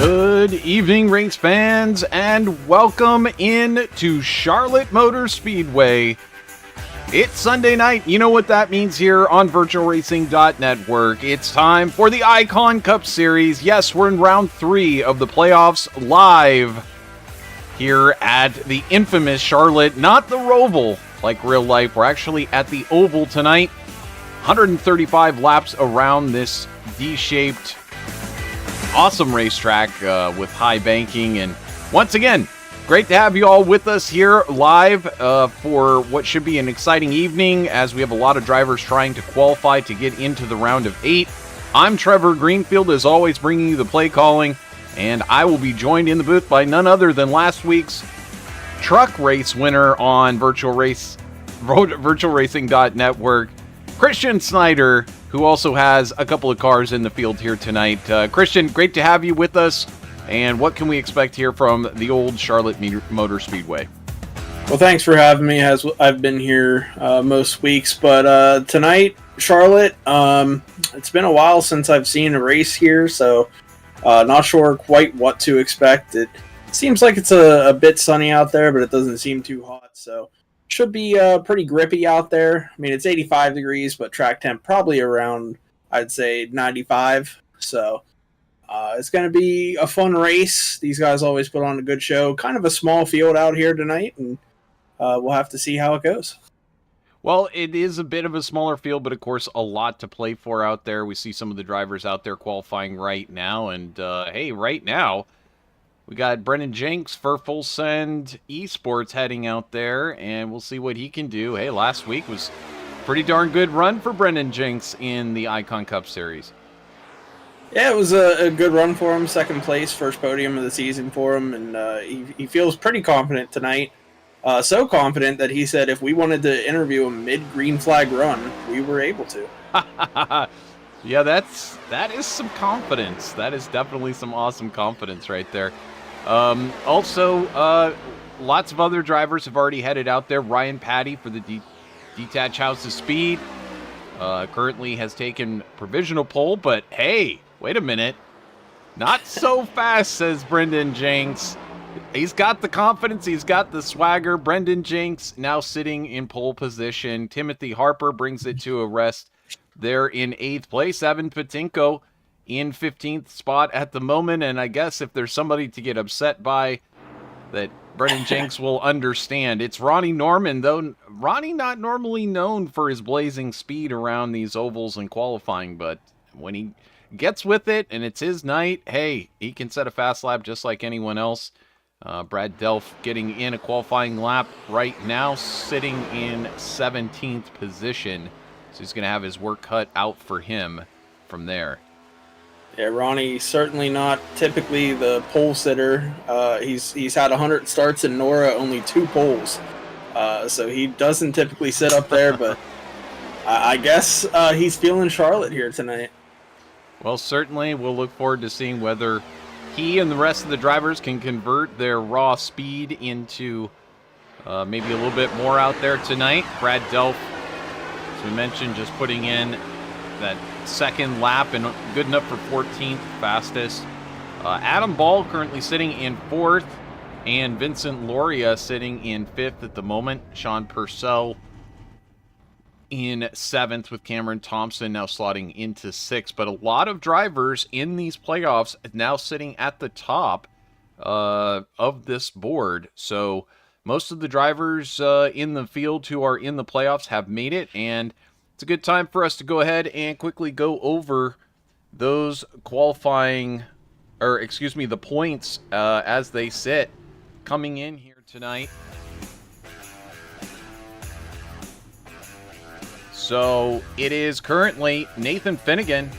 Good evening, race fans, and welcome in to Charlotte Motor Speedway. It's Sunday night. You know what that means here on VirtualRacing.Network. It's time for the Icon Cup Series. Yes, we're in round 3 of the playoffs live here at the infamous Charlotte, not the Roval like real life. We're actually at the Oval tonight. 135 laps around this D-shaped awesome racetrack with high banking, and once again, great to have you all with us here live for what should be an exciting evening, as we have a lot of drivers trying to qualify to get into the round of 8. I'm Trevor Greenfield, as always, bringing you the play calling, and I will be joined in the booth by none other than last week's truck race winner on VirtualRacing.Network, Christian Snyder, who also has a couple of cars in the field here tonight. Christian, great to have you with us. And what can we expect here from the old Charlotte Motor Speedway? Well, thanks for having me, as I've been here most weeks. But tonight, Charlotte, it's been a while since I've seen a race here, so not sure quite what to expect. It seems like it's a bit sunny out there, but it doesn't seem too hot, so should be pretty grippy out there. I mean, it's 85 degrees, but track temp probably around, I'd say, 95. So it's going to be a fun race. These guys always put on a good show. Kind of a small field out here tonight, and we'll have to see how it goes. Well, it is a bit of a smaller field, but of course a lot to play for out there. We see some of the drivers out there qualifying right now, and hey, right now, we got Brendan Jenks for Full Send Esports heading out there, and we'll see what he can do. Hey, last week was a pretty darn good run for Brendan Jenks in the Icon Cup Series. Yeah, it was a good run for him. Second place, first podium of the season for him, and he feels pretty confident tonight. So confident that he said if we wanted to interview him mid-green flag run, we were able to. Yeah, that is some confidence. That is definitely some awesome confidence right there. Also, lots of other drivers have already headed out there. Ryan Patty for the Detach House of Speed currently has taken provisional pole, but hey, wait a minute. Not so fast, says Brendan Jenks. He's got the confidence. He's got the swagger. Brendan Jenks now sitting in pole position. Timothy Harper brings it to a rest there in 8th place. Evan Patinko in 15th spot at the moment, and I guess if there's somebody to get upset by that Brendan Jenks will understand, it's Ronnie Norman, though Ronnie not normally known for his blazing speed around these ovals and qualifying, but when he gets with it and it's his night, hey, he can set a fast lap just like anyone else. Brad Delph getting in a qualifying lap right now, sitting in 17th position, so he's going to have his work cut out for him from there. Yeah, Ronnie certainly not typically the pole sitter. He's had 100 starts in Nora, only 2 poles. So he doesn't typically sit up there, but I guess he's feeling Charlotte here tonight. Well, certainly we'll look forward to seeing whether he and the rest of the drivers can convert their raw speed into maybe a little bit more out there tonight. Brad Delph, as we mentioned, just putting in that second lap and good enough for 14th fastest. Adam Ball currently sitting in 4th, and Vincent Loria sitting in 5th at the moment. Sean Purcell in 7th, with Cameron Thompson now slotting into 6th. But a lot of drivers in these playoffs now sitting at the top of this board. So most of the drivers in the field who are in the playoffs have made it, and it's a good time for us to go ahead and quickly go over those qualifying, or excuse me, the points as they sit coming in here tonight. So it is currently Nathan Finnegan,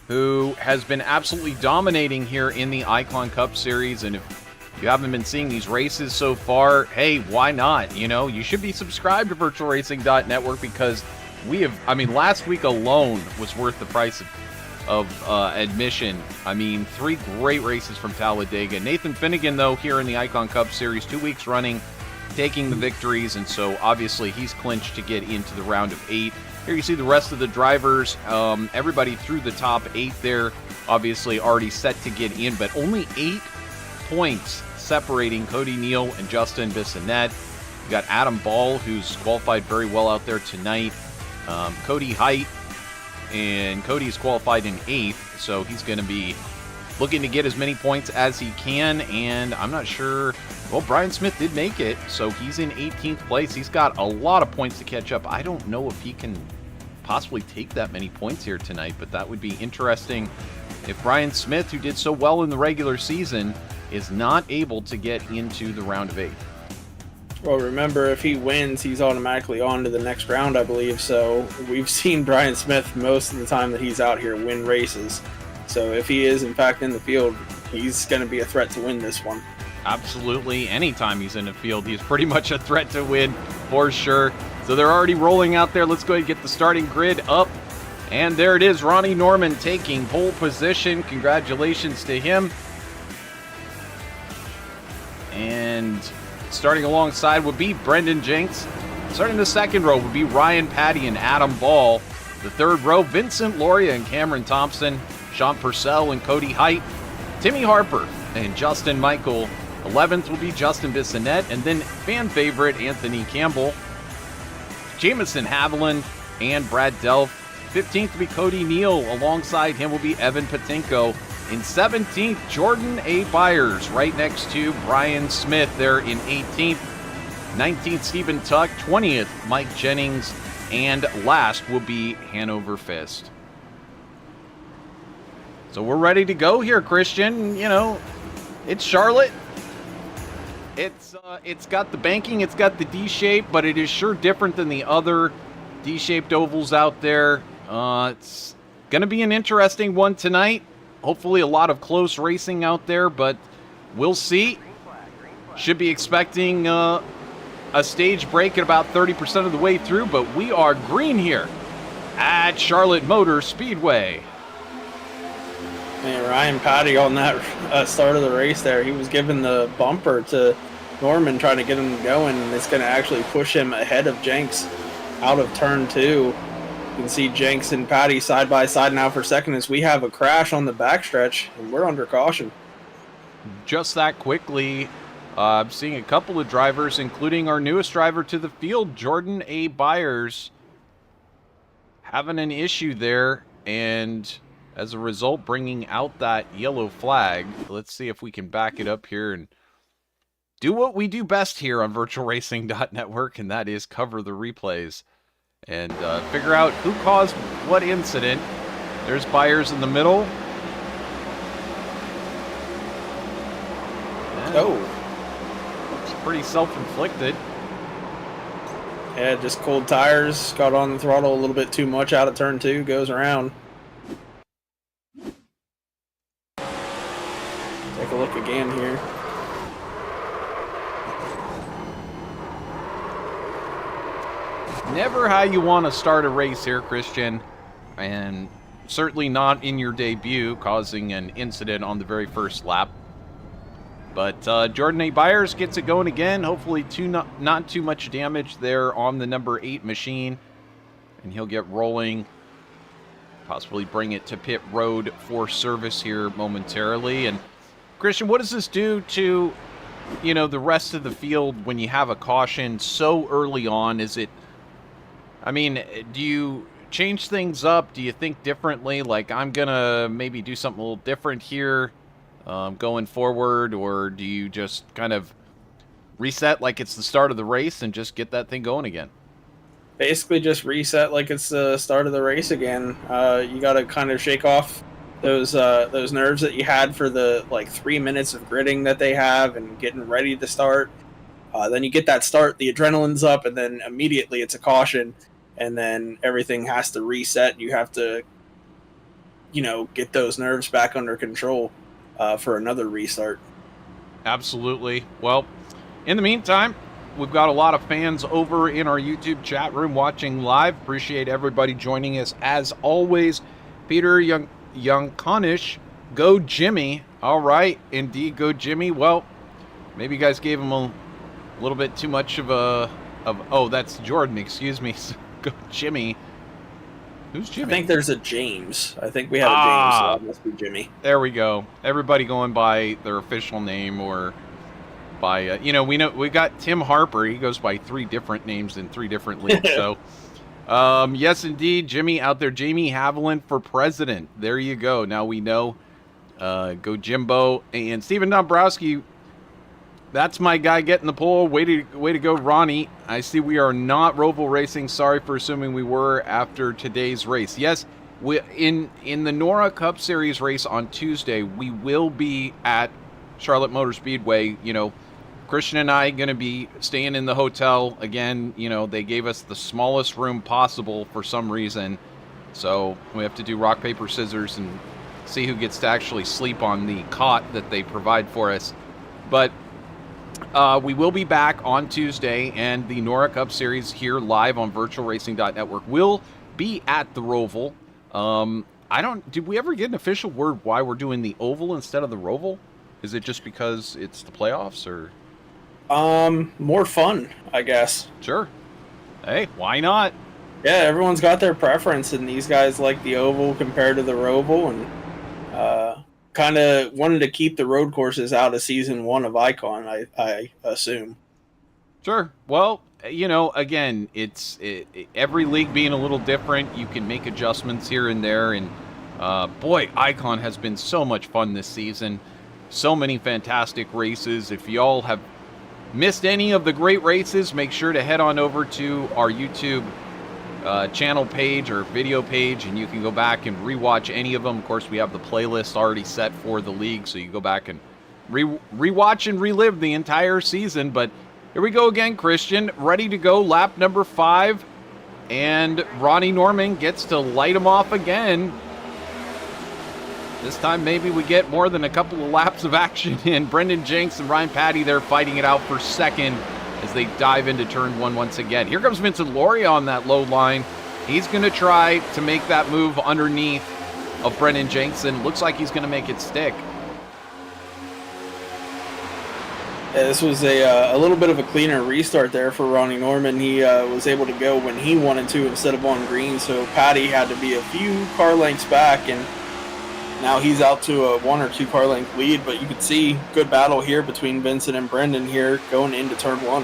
who has been absolutely dominating here in the Icon Cup Series. And if you haven't been seeing these races so far, hey, why not? You know, you should be subscribed to VirtualRacing.Network, because we have, I mean, last week alone was worth the price of admission. I mean, 3 great races from Talladega. Nathan Finnegan, though, here in the Icon Cup Series, 2 weeks running, taking the victories, and so obviously he's clinched to get into the round of 8. Here you see the rest of the drivers. Everybody through the top 8 there, obviously already set to get in, but only 8 points separating Cody Neal and Justin Bissonnette. You got Adam Ball, who's qualified very well out there tonight. Cody Height, and Cody's qualified in 8th, so he's going to be looking to get as many points as he can, and I'm not sure. Well, Brian Smith did make it, so he's in 18th place. He's got a lot of points to catch up. I don't know if he can possibly take that many points here tonight, but that would be interesting if Brian Smith, who did so well in the regular season, is not able to get into the round of 8. Well, remember, if he wins, he's automatically on to the next round, I believe. So we've seen Brian Smith most of the time that he's out here win races. So if he is, in fact, in the field, he's going to be a threat to win this one. Absolutely. Anytime he's in the field, he's pretty much a threat to win for sure. So they're already rolling out there. Let's go ahead and get the starting grid up. And there it is, Ronnie Norman taking pole position. Congratulations to him. And starting alongside would be Brendan Jenks. Starting the second row would be Ryan Patty and Adam Ball. The third row, Vincent Loria and Cameron Thompson. Sean Purcell and Cody Height. Timmy Harper and Justin Michael. 11th will be Justin Bissonnette. And then fan favorite Anthony Campbell. Jamison Haviland and Brad Delph. 15th will be Cody Neal. Alongside him will be Evan Patinko. In 17th, Jordan A. Byers, right next to Brian Smith there in 18th. 19th, Stephen Tuck. 20th, Mike Jennings. And last will be Hanover Fist. So we're ready to go here, Christian. You know, it's Charlotte. It's got the banking, it's got the D shape, but it is sure different than the other D-shaped ovals out there. It's going to be an interesting one tonight. Hopefully a lot of close racing out there, but we'll see. Should be expecting a stage break at about 30% of the way through, but we are green here at Charlotte Motor Speedway. Man, Ryan Patty on that start of the race there, he was giving the bumper to Norman trying to get him going, and it's going to actually push him ahead of Jenks out of turn 2. You can see Jenks and Patty side by side now for second as we have a crash on the backstretch, and we're under caution. Just that quickly, I'm seeing a couple of drivers, including our newest driver to the field, Jordan A. Byers, having an issue there, and as a result, bringing out that yellow flag. Let's see if we can back it up here and do what we do best here on VirtualRacing.Network, and that is cover the replays and figure out who caused what incident. There's Byers in the middle. Looks pretty self-inflicted. Yeah, just cold tires, got on the throttle a little bit too much out of turn 2, goes around. Take a look again here. Never how you want to start a race here, Christian, and certainly not in your debut, causing an incident on the very first lap. But Jordan A. Byers gets it going again. Hopefully not too much damage there on the number 8 machine, and he'll get rolling. Possibly bring it to pit road for service here momentarily. And Christian, what does this do to, you know, the rest of the field when you have a caution so early on? Is it, I mean, do you change things up? Do you think differently? Like, I'm going to maybe do something a little different here going forward, or do you just kind of reset like it's the start of the race and just get that thing going again? Basically just reset like it's the start of the race again. You got to kind of shake off those nerves that you had for the 3 minutes of gridding that they have and getting ready to start. Then you get that start, the adrenaline's up, and then immediately it's a caution, and then everything has to reset. You have to, get those nerves back under control for another restart. Absolutely. Well, in the meantime, we've got a lot of fans over in our YouTube chat room watching live. Appreciate everybody joining us as always. Peter Youngconish, go Jimmy. All right, indeed, go Jimmy. Well, maybe you guys gave him a little bit too much of oh, that's Jordan, excuse me. Go Jimmy. Who's I Jimmy? think there's a James. I think we have a James, so that must be Jimmy. There we go. Everybody going by their official name or by, we got Tim Harper. He goes by 3 different names in 3 different leagues. So, yes, indeed, Jimmy out there. Jamie Haviland for president. There you go. Now we know. Go Jimbo. And Steven Dombrowski, that's my guy getting the pole. Way to go, Ronnie. I see we are not Roval Racing. Sorry for assuming we were after today's race. Yes, in the NORA Cup Series race on Tuesday, we will be at Charlotte Motor Speedway. Christian and I going to be staying in the hotel. Again, they gave us the smallest room possible for some reason. So we have to do rock, paper, scissors and see who gets to actually sleep on the cot that they provide for us. But we will be back on Tuesday, and the NORA Cup Series here live on VirtualRacing.Network will be at the Roval. Did we ever get an official word why we're doing the Oval instead of the Roval? Is it just because it's the playoffs, or? More fun, I guess. Sure. Hey, why not? Yeah, everyone's got their preference, and these guys like the Oval compared to the Roval, and kind of wanted to keep the road courses out of season 1 of Icon, I assume. Sure. Well, again, it's every league being a little different. You can make adjustments here and there, and boy, Icon has been so much fun this season. So many fantastic races. If y'all have missed any of the great races, make sure to head on over to our YouTube channel page or video page, and you can go back and rewatch any of them. Of course, we have the playlist already set for the league, so you go back and rewatch and relive the entire season. But here we go again, Christian, ready to go, lap number 5, and Ronnie Norman gets to light him off again. This time maybe we get more than a couple of laps of action in. Brendan Jenks and Ryan Patty there fighting it out for second as they dive into turn 1 once again. Here comes Vincent Lauria on that low line. He's going to try to make that move underneath of Brendan Jenks, and looks like he's going to make it stick. Yeah, this was a little bit of a cleaner restart there for Ronnie Norman. He was able to go when he wanted to instead of on green, so Patty had to be a few car lengths back, and now he's out to a 1 or 2 car length lead. But you can see good battle here between Vincent and Brendan here going into turn 1.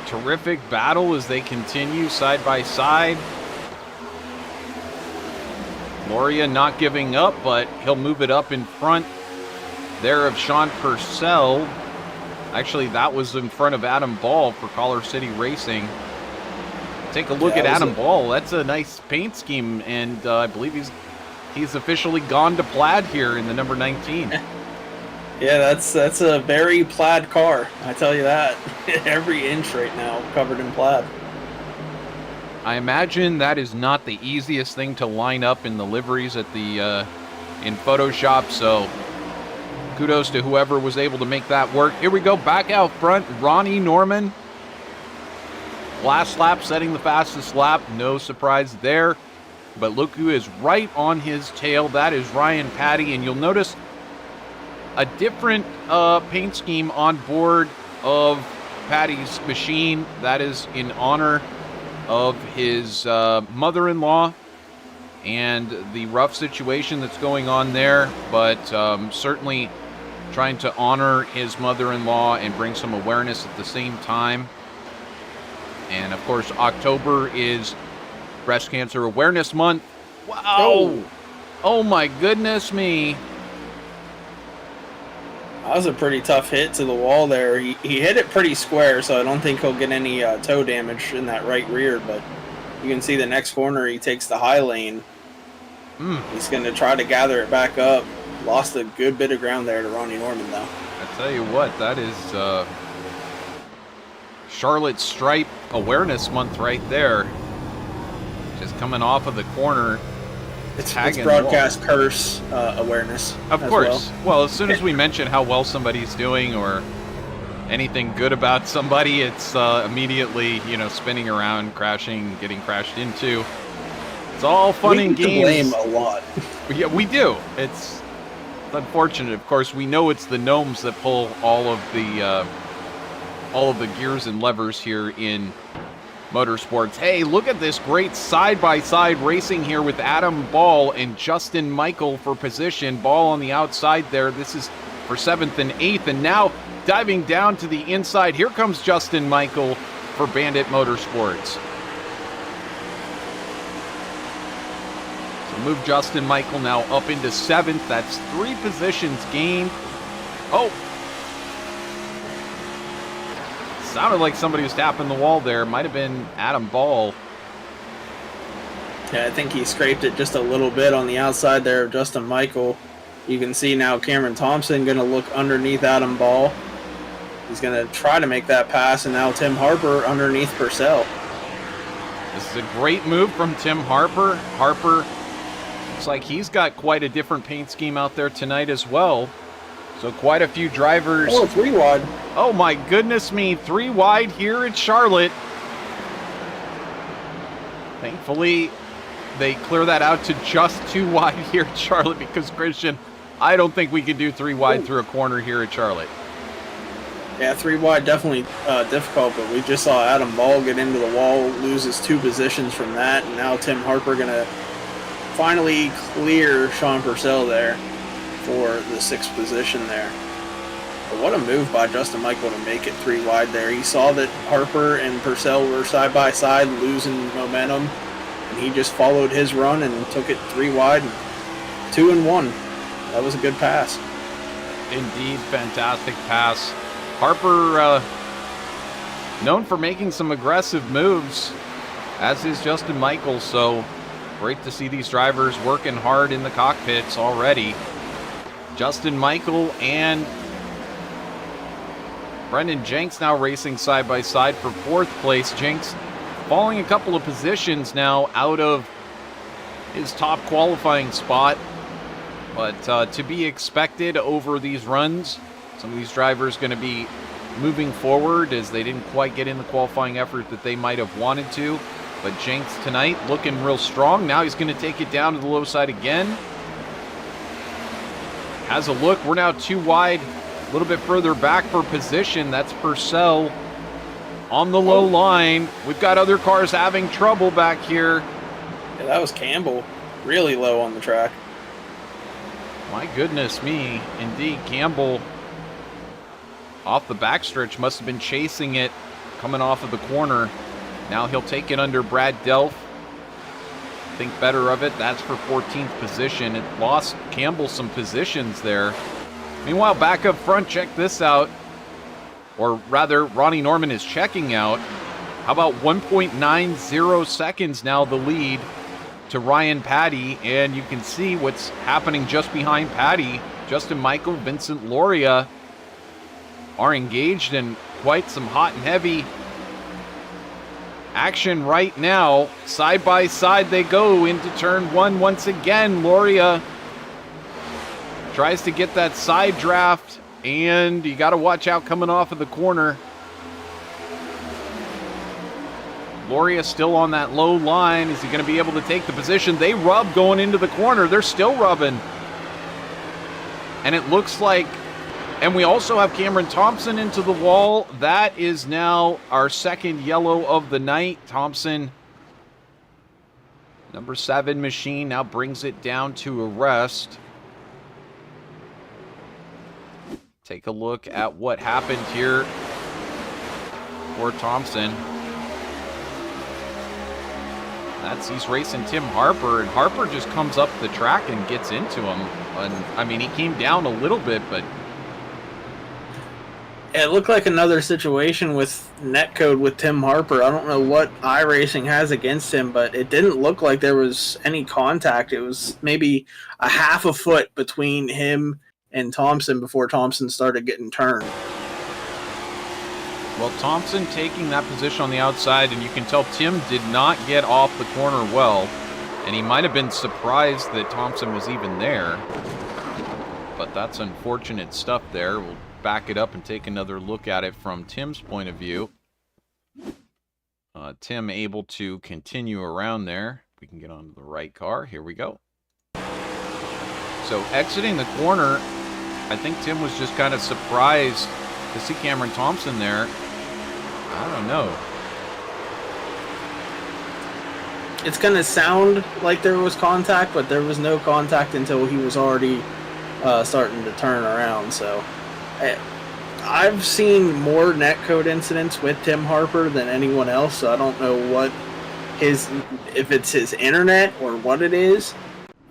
Terrific battle as they continue side by side. Lauria not giving up, but he'll move it up in front there of Sean Purcell. Actually, that was in front of Adam Ball for Collar City Racing. Take a look at Adam Ball. That's a nice paint scheme, and I believe he's officially gone to plaid here in the number 19. Yeah, that's a very plaid car, I tell you that. Every inch right now covered in plaid. I imagine that is not the easiest thing to line up in the liveries at the in Photoshop, so kudos to whoever was able to make that work. Here we go, back out front, Ronnie Norman. Last lap, setting the fastest lap. No surprise there. But look who is right on his tail. That is Ryan Patty. And you'll notice a different paint scheme on board of Patty's machine. That is in honor of his mother-in-law and the rough situation that's going on there. But certainly trying to honor his mother-in-law and bring some awareness at the same time. And, of course, October is Breast Cancer Awareness Month. Wow! Oh, my goodness me. That was a pretty tough hit to the wall there. He hit it pretty square, so I don't think he'll get any toe damage in that right rear. But you can see the next corner, he takes the high lane. He's going to try to gather it back up. Lost a good bit of ground there to Ronnie Norman, though. I tell you what, that is Charlotte Stripe Awareness Month right there. Just coming off of the corner. It's broadcast curse awareness. Of course. Well, as soon as we mention how well somebody's doing or anything good about somebody, it's immediately, spinning around, crashing, getting crashed into. It's all fun and games. We blame a lot. Yeah, we do. It's unfortunate. Of course, we know it's the gnomes that pull all of the gears and levers here in Motorsports. Hey, look at this great side-by-side racing here with Adam Ball and Justin Michael for position. Ball on the outside there. This is for 7th and 8th. And now diving down to the inside, here comes Justin Michael for Bandit Motorsports. So move Justin Michael now up into 7th. That's 3 positions gained. Oh! Sounded like somebody was tapping the wall there. Might have been Adam Ball. Yeah, I think he scraped it just a little bit on the outside there of Justin Michael. You can see now Cameron Thompson going to look underneath Adam Ball. He's going to try to make that pass, and now Tim Harper underneath Purcell. This is a great move from Tim Harper. Harper looks like he's got quite a different paint scheme out there tonight as well. So quite a few drivers. Oh, 3 wide. Oh my goodness me, 3 wide here at Charlotte. Thankfully, they clear that out to just 2 wide here at Charlotte because, Christian, I don't think we could do 3 wide through a corner here at Charlotte. Yeah, 3 wide definitely difficult, but we just saw Adam Ball get into the wall, loses 2 positions from that, and now Tim Harper going to finally clear Sean Purcell there for the 6th position there. But what a move by Justin Michael to make it 3 wide there. He saw that Harper and Purcell were side by side losing momentum, and he just followed his run and took it 3 wide, 2 and 1. That was a good pass. Indeed, fantastic pass. Harper, known for making some aggressive moves, as is Justin Michael, so great to see these drivers working hard in the cockpits already. Justin Michael and Brendan Jenks now racing side by side for 4th place. Jenks falling a couple of positions now out of his top qualifying spot, but to be expected over these runs. Some of these drivers going to be moving forward as they didn't quite get in the qualifying effort that they might have wanted to. But Jenks tonight looking real strong. Now he's going to take it down to the low side again. Has a look. We're now 2 wide, a little bit further back for position. That's Purcell on the low line. We've got other cars having trouble back here. Yeah, that was Campbell. Really low on the track. My goodness me. Indeed, Campbell off the backstretch must have been chasing it coming off of the corner. Now he'll take it under Brad Delph. Think better of it. That's for 14th position. It lost Campbell some positions there. Meanwhile, back up front, check this out. Or rather, Ronnie Norman is checking out. How about 1.90 seconds now the lead to Ryan Patty, and you can see what's happening just behind Patty. Justin Michael, Vincent Loria are engaged in quite some hot and heavy action right now. Side by side they go into turn 1 once again. Loria tries to get that side draft, and you got to watch out coming off of the corner. Loria still on that low line. Is he going to be able to take the position? They rub going into the corner. They're still rubbing. And it looks like, and we also have Cameron Thompson into the wall. That is now our 2nd yellow of the night. Thompson, number 7 machine, now brings it down to a rest. Take a look at what happened here for Thompson. He's racing Tim Harper, and Harper just comes up the track and gets into him. And I mean, he came down a little bit, but it looked like another situation with netcode with Tim Harper. I don't know what iRacing has against him, but it didn't look like there was any contact. It was maybe a half a foot between him and Thompson before Thompson started getting turned. Well, Thompson taking that position on the outside, and you can tell Tim did not get off the corner well, and he might have been surprised that Thompson was even there. But that's unfortunate stuff there. We'll back it up and take another look at it from Tim's point of view. Tim able to continue around there. We can get onto the right car. Here we go. So exiting the corner, I think Tim was just kind of surprised to see Cameron Thompson there. I don't know. it's going to sound like there was contact, but there was no contact until he was already starting to turn around. So I've seen more netcode incidents with Tim Harper than anyone else, so I don't know what if it's his internet or what it is.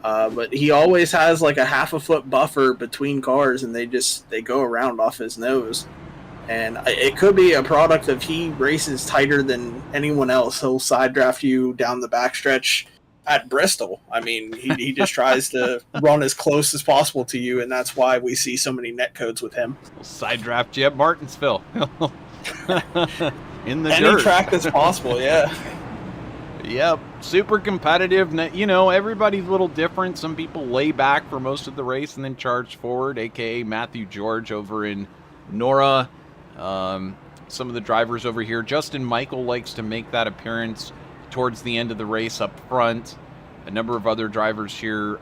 But he always has like a half a foot buffer between cars, and they go around off his nose. And it could be a product of he races tighter than anyone else. He'll side draft you down the backstretch at Bristol. I mean, he just tries to run as close as possible to you, and that's why we see so many netcodes with him. We'll side draft you at Martinsville. In the Any dirt. track that's possible, yeah. Yep, super competitive. You know, everybody's a little different. Some people lay back for most of the race and then charge forward, a.k.a. Matthew George over in Nora. Some of the drivers over here. Justin Michael likes to make that appearance towards the end of the race up front. A number of other drivers here,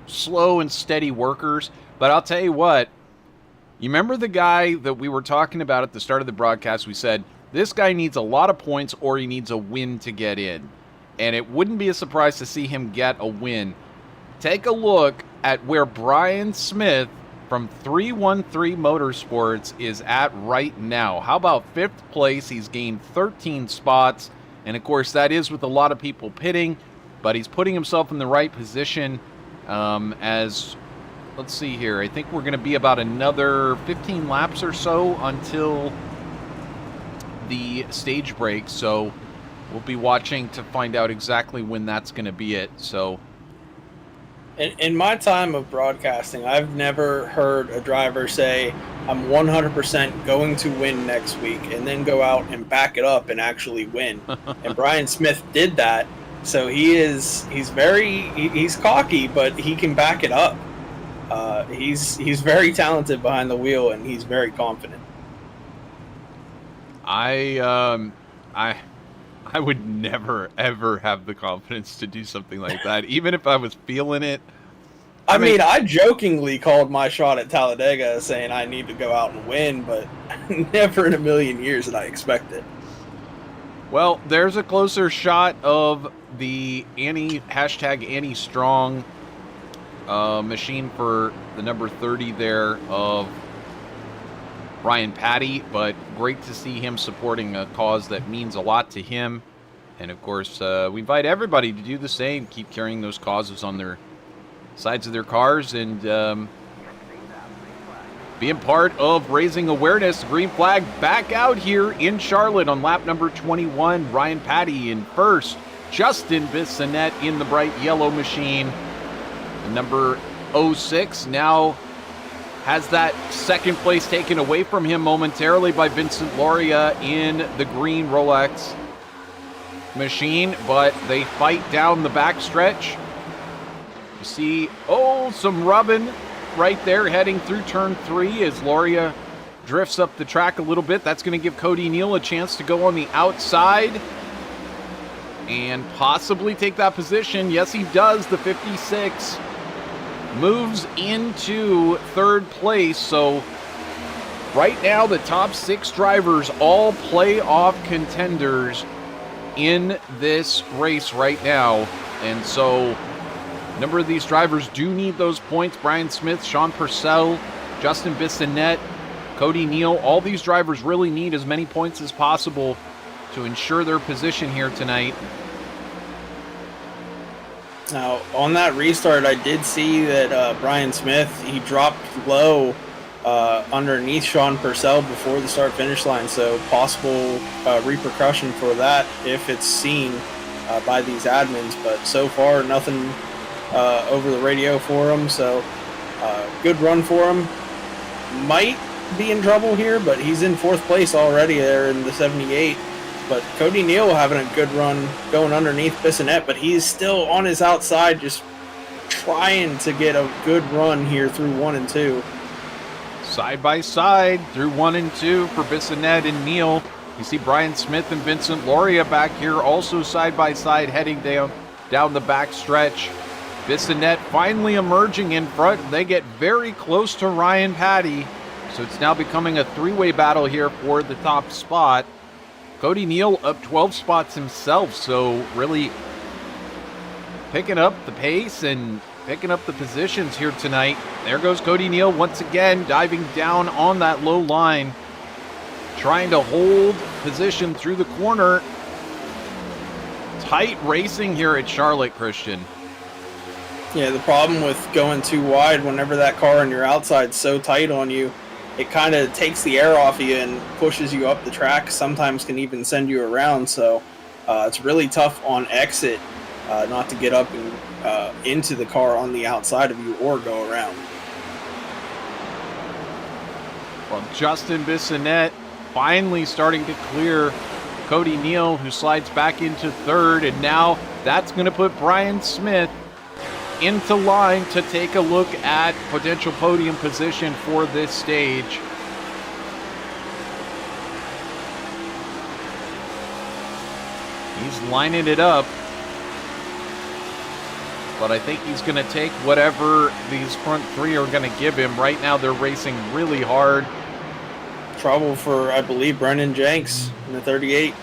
slow and steady workers. But I'll tell you what, you remember the guy that we were talking about at the start of the broadcast? We said, this guy needs a lot of points or he needs a win to get in. And it wouldn't be a surprise to see him get a win. Take a look at where Brian Smith from 313 Motorsports is at right now. How about 5th place? He's gained 13 spots. And of course, that is with a lot of people pitting, but he's putting himself in the right position as, let's see here, I think we're going to be about another 15 laps or so until the stage break. So we'll be watching to find out exactly when that's going to be it. So in my time of broadcasting, I've never heard a driver say, I'm 100% going to win next week, and then go out and back it up and actually win. And Brian Smith did that. So he's cocky, but he can back it up. He's very talented behind the wheel, and he's very confident. I would never, ever have the confidence to do something like that, even if I was feeling it. I mean, I jokingly called my shot at Talladega saying I need to go out and win, but never in a million years did I expect it. Well, there's a closer shot of the Annie Strong machine for the number 30 there of Ryan Patty, but great to see him supporting a cause that means a lot to him. And of course, we invite everybody to do the same, keep carrying those causes on their sides of their cars and being part of raising awareness. Green flag back out here in Charlotte on lap number 21. Ryan Patty in first. Justin Bissonette in the bright yellow machine. The number 06 now has that second place taken away from him momentarily by Vincent Loria in the green Rolex machine, but they fight down the backstretch. You see, some rubbing right there heading through turn 3 as Loria drifts up the track a little bit. That's going to give Cody Neal a chance to go on the outside and possibly take that position. Yes, he does. The 56 moves into 3rd place. So right now, the top 6 drivers, all playoff contenders in this race right now. And so a number of these drivers do need those points. Brian Smith, Sean Purcell, Justin Bissonette, Cody Neal. All these drivers really need as many points as possible to ensure their position here tonight. Now, on that restart, I did see that Brian Smith, he dropped low underneath Sean Purcell before the start-finish line, so possible repercussion for that if it's seen by these admins. But so far, nothing over the radio for him, so good run for him. Might be in trouble here, but he's in 4th place already there in the 78. But Cody Neal having a good run going underneath Bissonette, but he's still on his outside just trying to get a good run here through 1 and 2. Side by side through 1 and 2 for Bissonette and Neal. You see Brian Smith and Vincent Loria back here also side by side heading down the back stretch. Bissonette finally emerging in front. They get very close to Ryan Patty. So it's now becoming a 3-way battle here for the top spot. Cody Neal up 12 spots himself, so really picking up the pace and picking up the positions here tonight. There goes Cody Neal once again, diving down on that low line, trying to hold position through the corner. Tight racing here at Charlotte, Christian. Yeah, the problem with going too wide, whenever that car on your outside's so tight on you, it kind of takes the air off you and pushes you up the track, sometimes can even send you around. So it's really tough on exit not to get up and into the car on the outside of you or go around. Well, Justin Bissonnette finally starting to clear Cody Neal, who slides back into third, and now that's going to put Brian Smith into line to take a look at potential podium position for this stage. He's lining it up, but I think he's going to take whatever these front three are going to give him. Right now they're racing really hard. Trouble for, I believe, Brendan Jenks in the 38.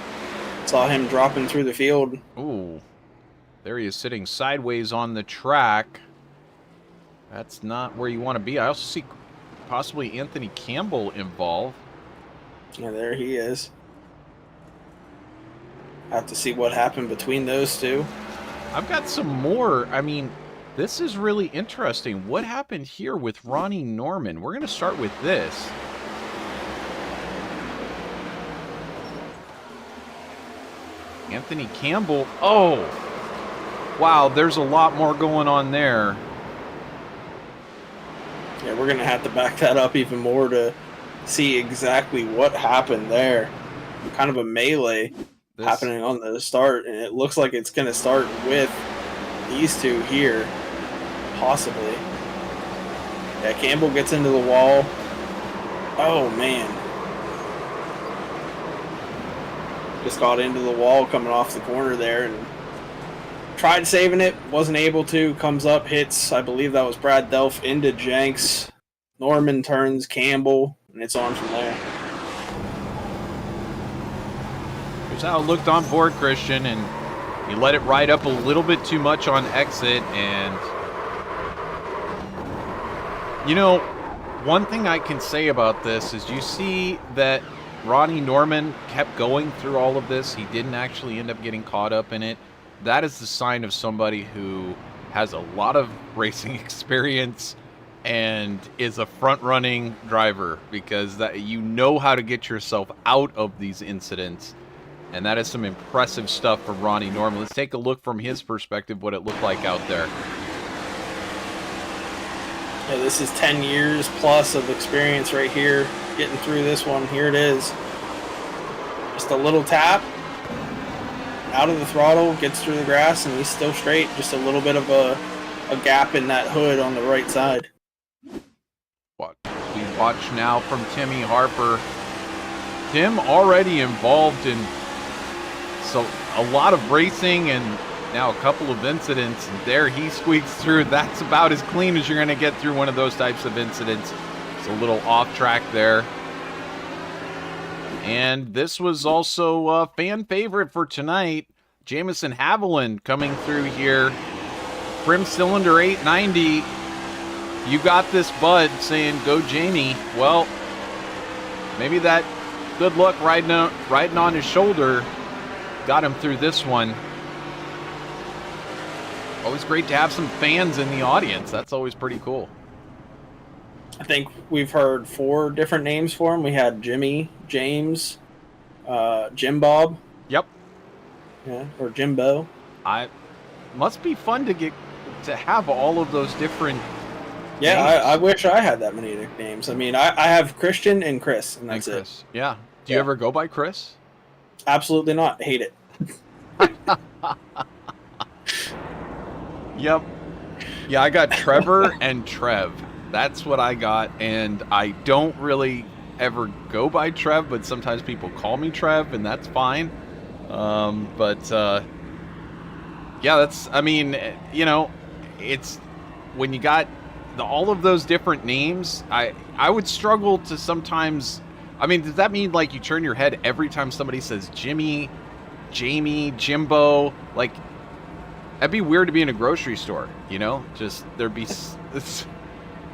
Saw him dropping through the field. Ooh. There he is sitting sideways on the track. That's not where you want to be. I also see possibly Anthony Campbell involved. Yeah, there he is. Have to see what happened between those two. I've got some more. I mean, this is really interesting. What happened here with Ronnie Norman? We're going to start with this. Anthony Campbell. Oh, wow, there's a lot more going on there. Yeah, we're going to have to back that up even more to see exactly what happened there. Kind of a melee happening on the start, and it looks like it's going to start with these two here, possibly. Yeah, Campbell gets into the wall. Oh, man. Just got into the wall coming off the corner there and tried saving it, wasn't able to, comes up, hits, I believe that was Brad Delph into Jenks. Norman turns Campbell, and it's on from there. Here's how it looked on board, Christian, and he let it ride up a little bit too much on exit, and you know, one thing I can say about this is you see that Ronnie Norman kept going through all of this. He didn't actually end up getting caught up in it. That is the sign of somebody who has a lot of racing experience and is a front-running driver, because that you know how to get yourself out of these incidents. And that is some impressive stuff from Ronnie Norman. Let's take a look from his perspective what it looked like out there. Yeah, this is 10 years plus of experience right here. Getting through this one. Here it is. Just a little tap. Out of the throttle, gets through the grass, and he's still straight. Just a little bit of a gap in that hood on the right side. What we watch now from Timmy Harper. Tim already involved in a lot of racing and now a couple of incidents, and there he squeaks through. That's about as clean as you're going to get through one of those types of incidents. It's a little off track there. And this was also a fan favorite for tonight. Jamison Haviland coming through here. Prim Cylinder 890. You got this, bud, saying, go Jamie. Well, maybe that good luck riding on his shoulder got him through this one. Always great to have some fans in the audience. That's always pretty cool. I think we've heard 4 different names for him. We had Jimmy, James, Jim Bob. Yep. Yeah, or Jimbo. Must be fun to have all of those different. Yeah, I wish I had that many nicknames. I mean, I have Christian and Chris, and that's it. Yeah. Do you ever go by Chris? Absolutely not. Hate it. Yep. Yeah, I got Trevor and Trev. That's what I got, and I don't really ever go by Trev, but sometimes people call me Trev, and that's fine. Yeah, that's, I mean, you know, it's when you got all of those different names, I would struggle to sometimes. I mean, does that mean like you turn your head every time somebody says Jimmy, Jamie, Jimbo? Like, That'd be weird to be in a grocery store, you know? Just, there'd be,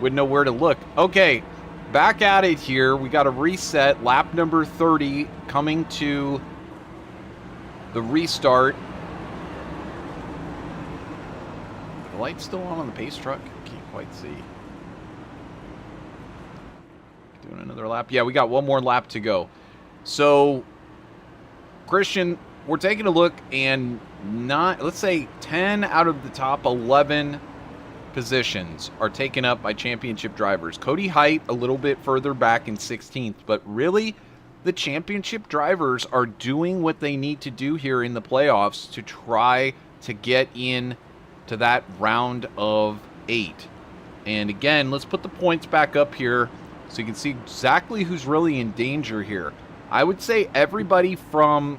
wouldn't know where to look. Okay, back at it here. We got a reset. Lap number 30 coming to the restart. The light's still on the pace truck. Can't quite see. Doing another lap. Yeah, we got one more lap to go. So, Christian, we're taking a look, and let's say 10 out of the top 11 positions are taken up by championship drivers. Cody Height a little bit further back in 16th, but really the championship drivers are doing what they need to do here in the playoffs to try to get in to that round of 8. And again, let's put the points back up here so you can see exactly who's really in danger here. I would say everybody from,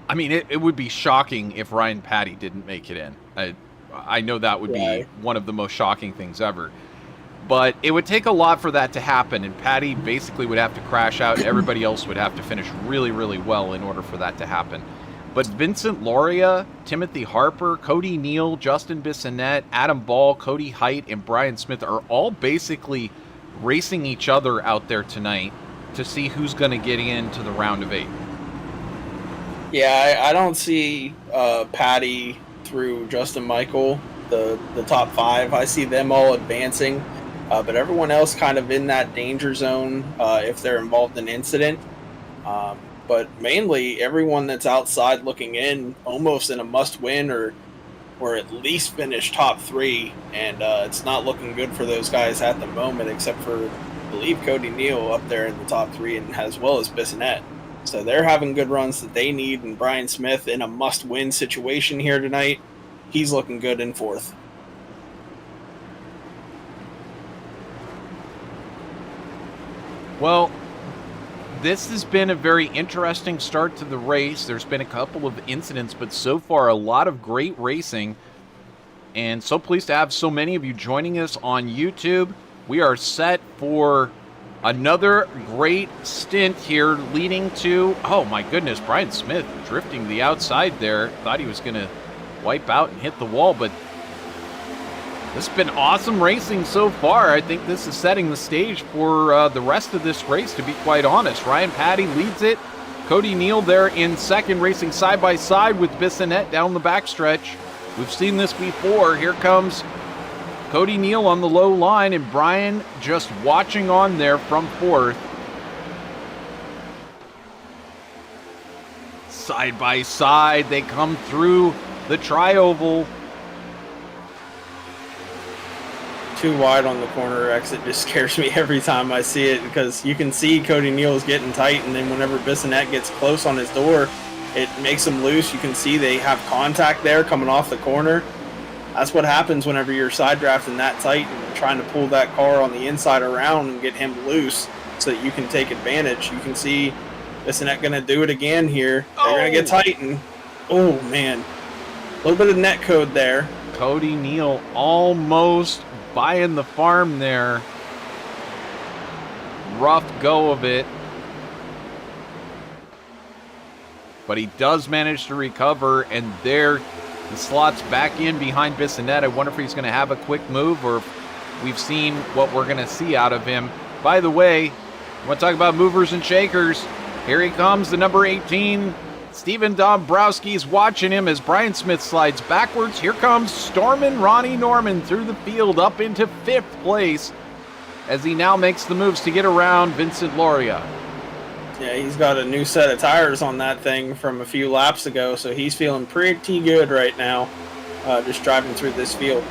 I mean, it would be shocking if Ryan Patty didn't make it in. I know that would be one of the most shocking things ever. But it would take a lot for that to happen, and Patty basically would have to crash out, and everybody else would have to finish really, really well in order for that to happen. But Vincent Lauria, Timothy Harper, Cody Neal, Justin Bissonnette, Adam Ball, Cody Height, and Brian Smith are all basically racing each other out there tonight to see who's going to get into the round of 8. Yeah, I don't see Patty through Justin Michael, the top 5. I see them all advancing, but everyone else kind of in that danger zone if they're involved in incident. But mainly everyone that's outside looking in, almost in a must-win or at least finish top 3, and it's not looking good for those guys at the moment, except for, I believe, Cody Neal up there in the top 3, and as well as Bissonnette. So they're having good runs that they need, and Brian Smith in a must-win situation here tonight, he's looking good in 4th. Well, this has been a very interesting start to the race. There's been a couple of incidents, but so far a lot of great racing. And so pleased to have so many of you joining us on YouTube. We are set for another great stint here leading to, oh my goodness, Brian Smith drifting the outside there. Thought he was going to wipe out and hit the wall, but this has been awesome racing so far. I think this is setting the stage for the rest of this race, to be quite honest. Ryan Patty leads it. Cody Neal there in second, racing side by side with Bissonnette down the backstretch. We've seen this before. Here comes Cody Neal on the low line, and Brian just watching on there from 4th. Side by side, they come through the tri-oval. Too wide on the corner exit just scares me every time I see it, because you can see Cody Neal is getting tight, and then whenever Bissonnette gets close on his door, it makes him loose. You can see they have contact there coming off the corner. That's what happens whenever you're side drafting that tight and trying to pull that car on the inside around and get him loose so that you can take advantage. You can see Bissonnette going to do it again here. They're going to get tight, and oh man, a little bit of net code there. Cody Neal almost buying the farm there. Rough go of it. But he does manage to recover, and there the slot's back in behind Bissonnette. I wonder if he's going to have a quick move, or if we've seen what we're going to see out of him. By the way, I want to talk about movers and shakers. Here he comes, the number 18. Steven Dombrowski's watching him as Brian Smith slides backwards. Here comes Stormin' Ronnie Norman through the field up into 5th place as he now makes the moves to get around Vincent Lauria. Yeah, he's got a new set of tires on that thing from a few laps ago, so he's feeling pretty good right now, just driving through this field.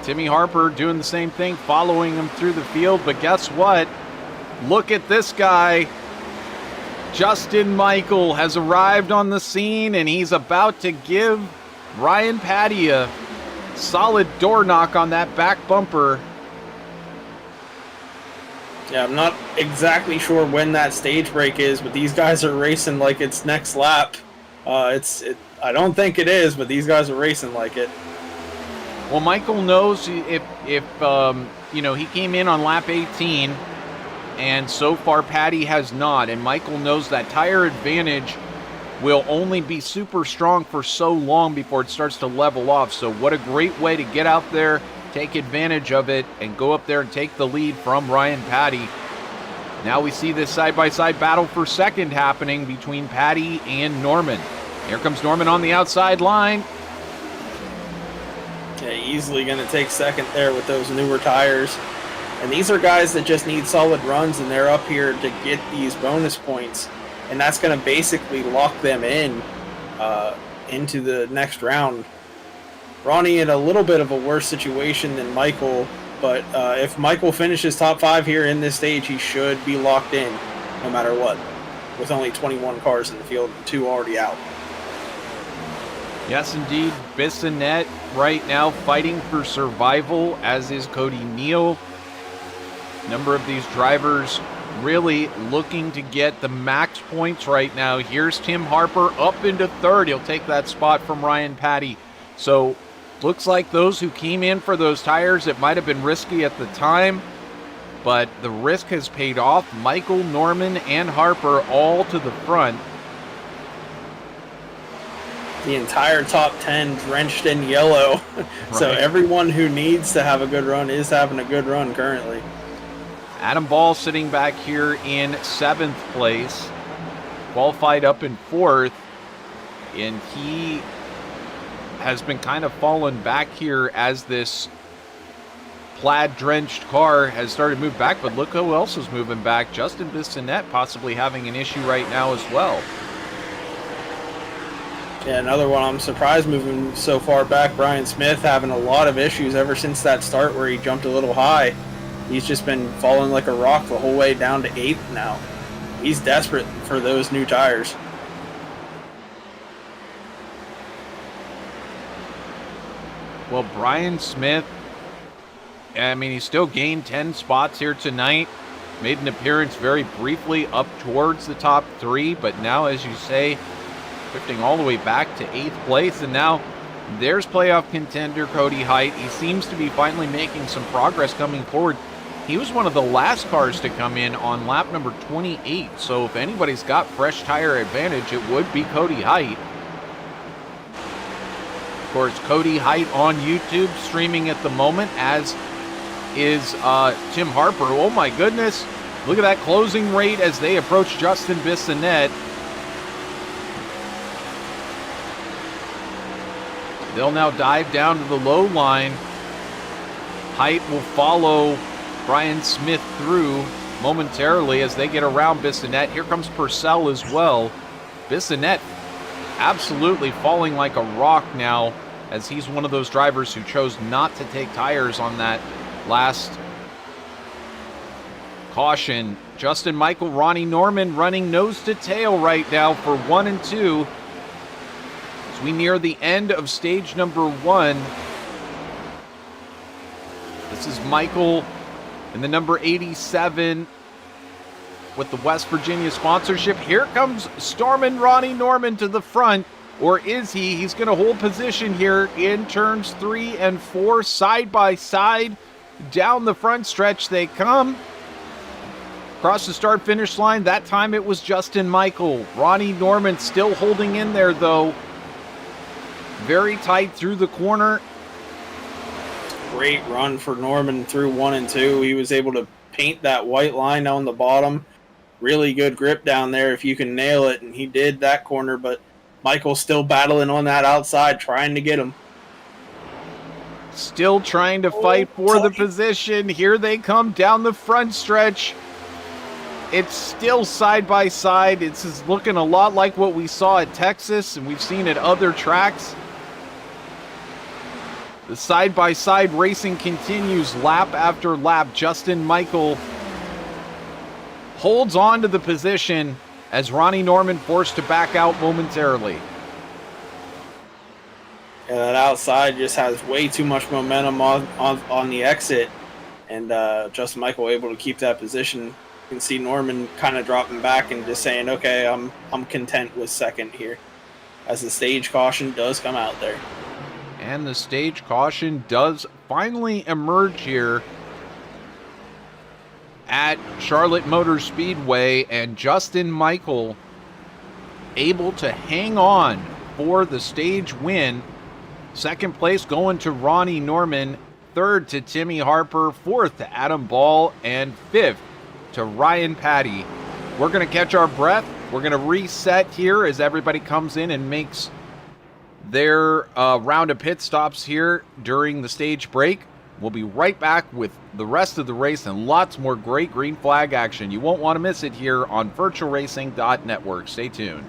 Timmy Harper doing the same thing, following him through the field, but guess what? Look at this guy. Justin Michael has arrived on the scene, and he's about to give Ryan Patty a solid door knock on that back bumper. Yeah, I'm not exactly sure when that stage break is, but these guys are racing like it's next lap. I don't think it is, but these guys are racing like it. Well, Michael knows if he came in on lap 18, and so far Patty has not, and Michael knows that tire advantage will only be super strong for so long before it starts to level off. So what a great way to get out there, take advantage of it, and go up there and take the lead from Ryan Patty. Now we see this side-by-side battle for second happening between Patty and Norman. Here comes Norman on the outside line. Yeah, easily going to take second there with those newer tires. And these are guys that just need solid runs, and they're up here to get these bonus points. And that's going to basically lock them in into the next round. Ronnie in a little bit of a worse situation than Michael, but if Michael finishes top 5 here in this stage, he should be locked in no matter what, with only 21 cars in the field and 2 already out. Yes, indeed. Bissonette right now fighting for survival, as is Cody Neal. Number of these drivers really looking to get the max points right now. Here's Tim Harper up into third. He'll take that spot from Ryan Patty. So looks like those who came in for those tires, it might have been risky at the time, but the risk has paid off. Michael, Norman, and Harper all to the front. The entire top 10 drenched in yellow. So everyone who needs to have a good run is having a good run currently. Adam Ball sitting back here in 7th place, qualified up in 4th, and he has been kind of fallen back here as this plaid-drenched car has started to move back, but look who else is moving back. Justin Bissonette possibly having an issue right now as well. Yeah, another one I'm surprised moving so far back. Brian Smith having a lot of issues ever since that start where he jumped a little high. He's just been falling like a rock the whole way down to 8th now. He's desperate for those new tires. Well, Brian Smith, I mean, he still gained 10 spots here tonight. Made an appearance very briefly up towards the top 3, but now, as you say, drifting all the way back to 8th place. And now there's playoff contender Cody Height. He seems to be finally making some progress coming forward. He was one of the last cars to come in on lap number 28. So if anybody's got fresh tire advantage, it would be Cody Height. Of course, Cody Height on YouTube streaming at the moment, as is Tim Harper. Oh my goodness. Look at that closing rate as they approach Justin Bissonette. They'll now dive down to the low line. Height will follow Brian Smith through momentarily as they get around Bissonette. Here comes Purcell as well. Bissonette absolutely falling like a rock now, as he's one of those drivers who chose not to take tires on that last caution. Justin Michael, Ronnie Norman running nose to tail right now for 1 and 2. As we near the end of stage number 1. This is Michael in the number 87 with the West Virginia sponsorship. Here comes Stormin' Ronnie Norman to the front. Or is he? He's going to hold position here in turns 3 and 4, side by side. Down the front stretch they come. Across the start-finish line, that time it was Justin Michael. Ronnie Norman still holding in there, though. Very tight through the corner. Great run for Norman through 1 and 2. He was able to paint that white line down the bottom. Really good grip down there if you can nail it, and he did that corner, but Michael's still battling on that outside, trying to get him. Still trying to fight for the position. Here they come down the front stretch. It's still side by side. It's looking a lot like what we saw at Texas, and we've seen at other tracks. The side-by-side racing continues lap after lap. Justin Michael holds on to the position as Ronnie Norman forced to back out momentarily. Yeah, that outside just has way too much momentum on the exit, and Justin Michael able to keep that position. You can see Norman kind of dropping back and just saying, okay, I'm content with second here, as the stage caution does come out there. And the stage caution does finally emerge here at Charlotte Motor Speedway, and Justin Michael able to hang on for the stage win. Second place going to Ronnie Norman, third to Timmy Harper, fourth to Adam Ball, and fifth to Ryan Patty. We're going to catch our breath. We're going to reset here as everybody comes in and makes their round of pit stops here during the stage break. We'll be right back with the rest of the race and lots more great green flag action. You won't want to miss it here on VirtualRacing.Network. Stay tuned.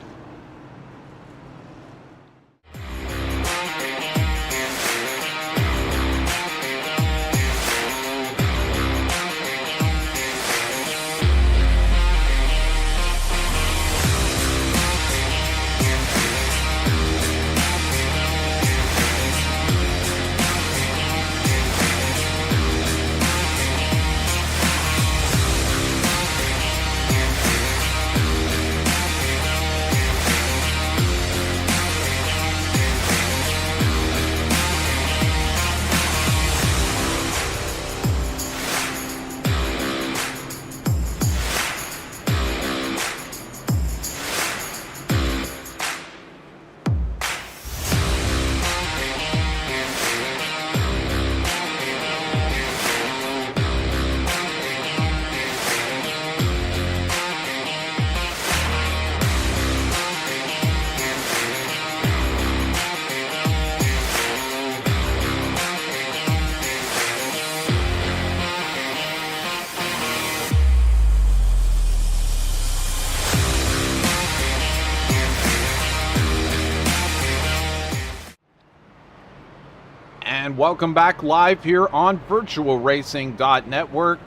And welcome back live here on VirtualRacing.Network.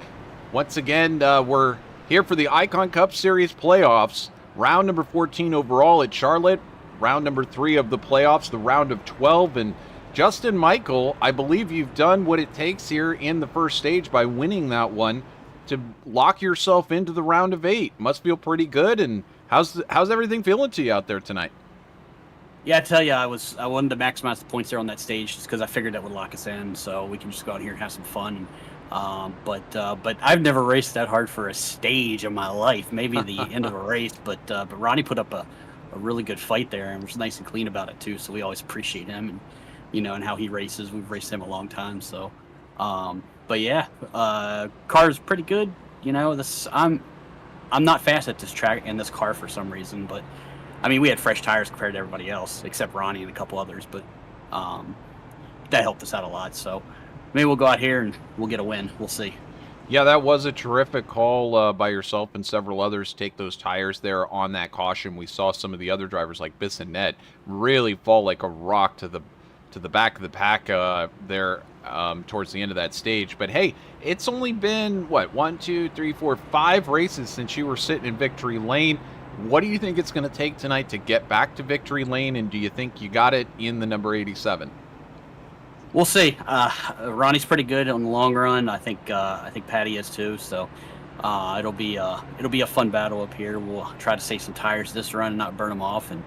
Once again, we're here for the Icon Cup Series playoffs. Round number 14 overall at Charlotte. Round number 3 of the playoffs, the round of 12. And Justin Michael, I believe you've done what it takes here in the first stage by winning that one to lock yourself into the round of 8. Must feel pretty good. And how's everything feeling to you out there tonight? Yeah, I tell you, I wanted to maximize the points there on that stage just because I figured that would lock us in, so we can just go out here and have some fun. But I've never raced that hard for a stage in my life. Maybe the end of a race, but Ronnie put up a really good fight there and was nice and clean about it too. So we always appreciate him and how he races. We've raced him a long time. So, but yeah, car's pretty good. I'm not fast at this track and this car for some reason, but. I mean, we had fresh tires compared to everybody else, except Ronnie and a couple others, but that helped us out a lot. So maybe we'll go out here and we'll get a win. We'll see. Yeah, that was a terrific call by yourself and several others to take those tires there on that caution. We saw some of the other drivers like Bissonette really fall like a rock to the back of the pack there towards the end of that stage. But hey, it's only been, 1, 2, 3, 4, 5 races since you were sitting in victory lane. What do you think it's going to take tonight to get back to victory lane, and do you think you got it in the number 87? We'll see. Ronnie's pretty good on the long run. I think Patty is too. So it'll be a fun battle up here. We'll try to save some tires this run and not burn them off, and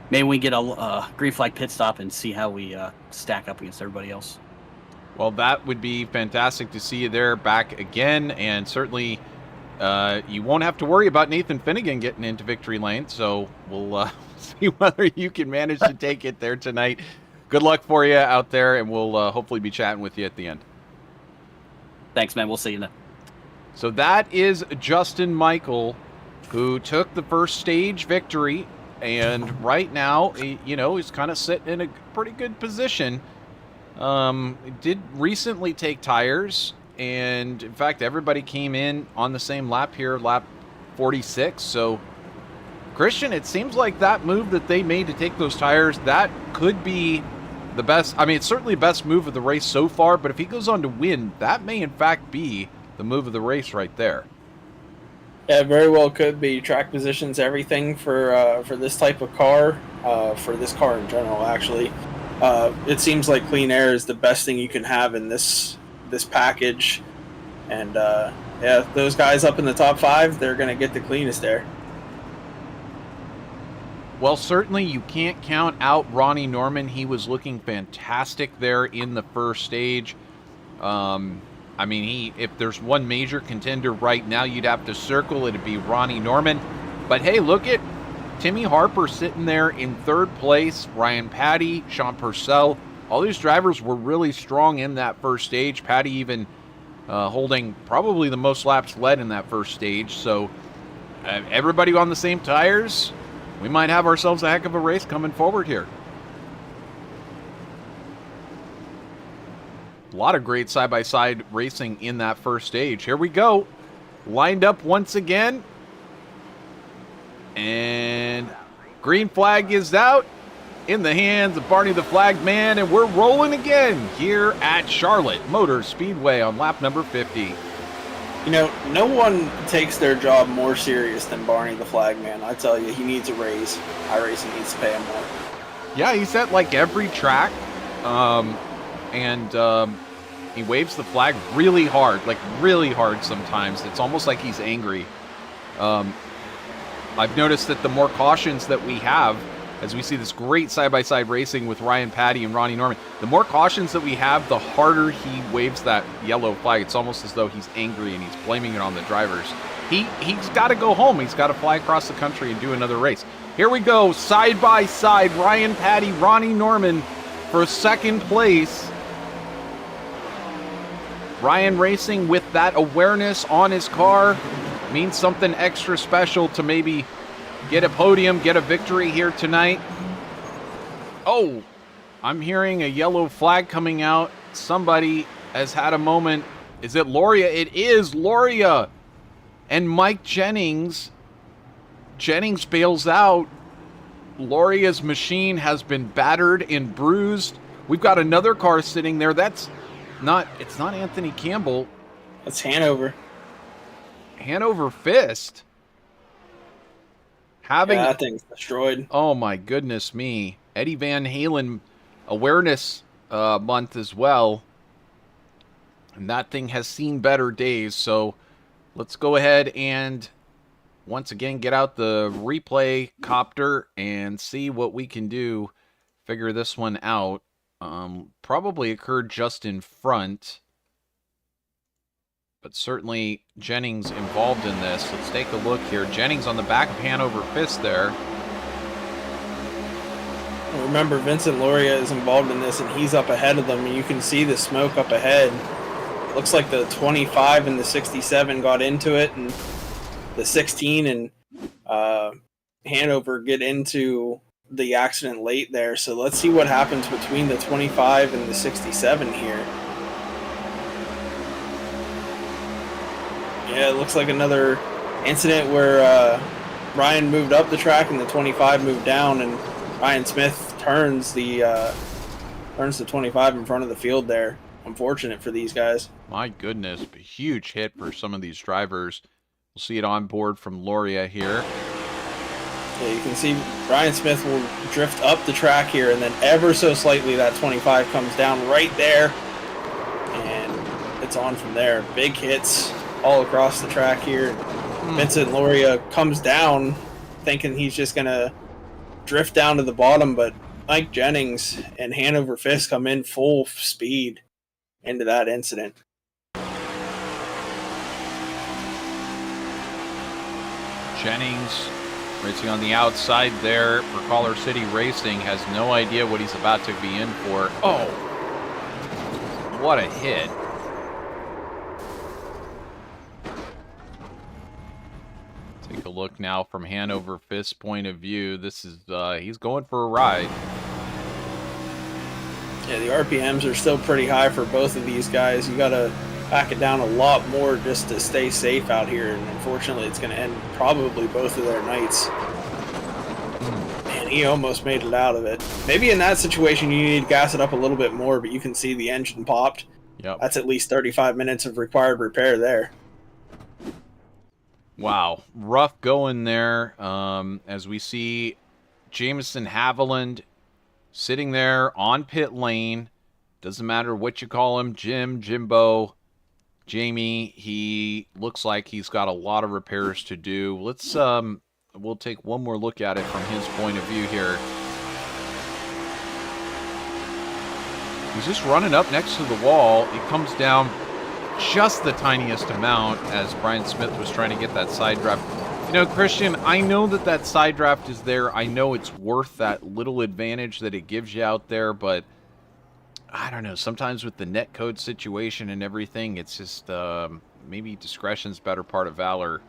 maybe we can get a green flag pit stop and see how we stack up against everybody else. Well, that would be fantastic to see you there back again, and certainly. You won't have to worry about Nathan Finnegan getting into victory lane, so we'll see whether you can manage to take it there tonight. Good luck for you out there, and we'll hopefully be chatting with you at the end. Thanks, man. We'll see you then. So that is Justin Michael, who took the first stage victory, and right now, he's kind of sitting in a pretty good position. Did recently take tires. And in fact, everybody came in on the same lap here, lap 46. So, Christian, it seems like that move that they made to take those tires, that could be the best. I mean, it's certainly the best move of the race so far. But if he goes on to win, that may in fact be the move of the race right there. Yeah, very well could be. Track positions, everything for this type of car, for this car in general. Actually, it seems like clean air is the best thing you can have in this package, and those guys up in the top 5, they're going to get the cleanest air. Well, certainly you can't count out Ronnie Norman. He was looking fantastic there in the first stage. I mean, if there's one major contender right now you'd have to circle, it'd be Ronnie Norman. But hey, look at Timmy Harper sitting there in third place. Ryan Patty, Sean Purcell. All these drivers were really strong in that first stage. Patty even holding probably the most laps led in that first stage. So everybody on the same tires. We might have ourselves a heck of a race coming forward here. A lot of great side-by-side racing in that first stage. Here we go. Lined up once again. And green flag is out in the hands of Barney the Flag Man, and we're rolling again here at Charlotte Motor Speedway on lap number 50. You know, no one takes their job more serious than Barney the Flag Man. I tell you, he needs a raise. iRacing needs to pay him more. Yeah, he's at like every track, and he waves the flag really hard sometimes. It's almost like he's angry. I've noticed that the more cautions that we have, as we see this great side-by-side racing with Ryan Patty and Ronnie Norman, the more cautions that we have, the harder he waves that yellow flag. It's almost as though he's angry and he's blaming it on the drivers. He's got to go home. He's got to fly across the country and do another race. Here we go, side-by-side, Ryan Patty, Ronnie Norman for second place. Ryan racing with that awareness on his car means something extra special to maybe get a podium, get a victory here tonight. Oh, I'm hearing a yellow flag coming out. Somebody has had a moment. Is it Loria? It is Loria. And Mike Jennings bails out. Loria's machine has been battered and bruised. We've got another car sitting there. It's not Anthony Campbell. That's Hanover. Hanover Fist. Yeah, that thing's destroyed. Oh my goodness me. Eddie Van Halen awareness month as well. And that thing has seen better days. So let's go ahead and once again get out the replay copter and see what we can do. Figure this one out. Probably occurred just in front. But certainly Jennings involved in this. Let's take a look here. Jennings on the back of Hanover Fist there. Remember, Vincent Loria is involved in this, and he's up ahead of them, and you can see the smoke up ahead. Looks like the 25 and the 67 got into it, and the 16 and Hanover get into the accident late there. So let's see what happens between the 25 and the 67 here. Yeah, it looks like another incident where Ryan moved up the track and the 25 moved down, and Ryan Smith turns the 25 in front of the field there. Unfortunate for these guys. My goodness, a huge hit for some of these drivers. We'll see it on board from Loria here. Yeah, you can see Ryan Smith will drift up the track here, and then ever so slightly that 25 comes down right there, and it's on from there. Big hits all across the track here. Vincent Loria comes down thinking he's just going to drift down to the bottom, but Mike Jennings and Hanover Fist come in full speed into that incident. Jennings racing on the outside there for Collar City Racing has no idea what he's about to be in for. Oh, what a hit. Take a look now from Hanover Fist's point of view. This is, he's going for a ride. Yeah, the RPMs are still pretty high for both of these guys. You got to back it down a lot more just to stay safe out here, and unfortunately it's going to end probably both of their nights. Man, he almost made it out of it. Maybe in that situation you need to gas it up a little bit more, but you can see the engine popped. Yep. That's at least 35 minutes of required repair there. Wow, rough going there. As we see Jameson Haviland sitting there on pit lane. Doesn't matter what you call him, Jim, Jimbo, Jamie. He looks like he's got a lot of repairs to do. Let's we'll take one more look at it from his point of view here. He's just running up next to the wall. It comes down just the tiniest amount as Brian Smith was trying to get that side drive You know, Christian, I know that that side draft is there. I know it's worth that little advantage that it gives you out there, but I don't know. Sometimes with the netcode situation and everything, it's just maybe discretion's better part of valor.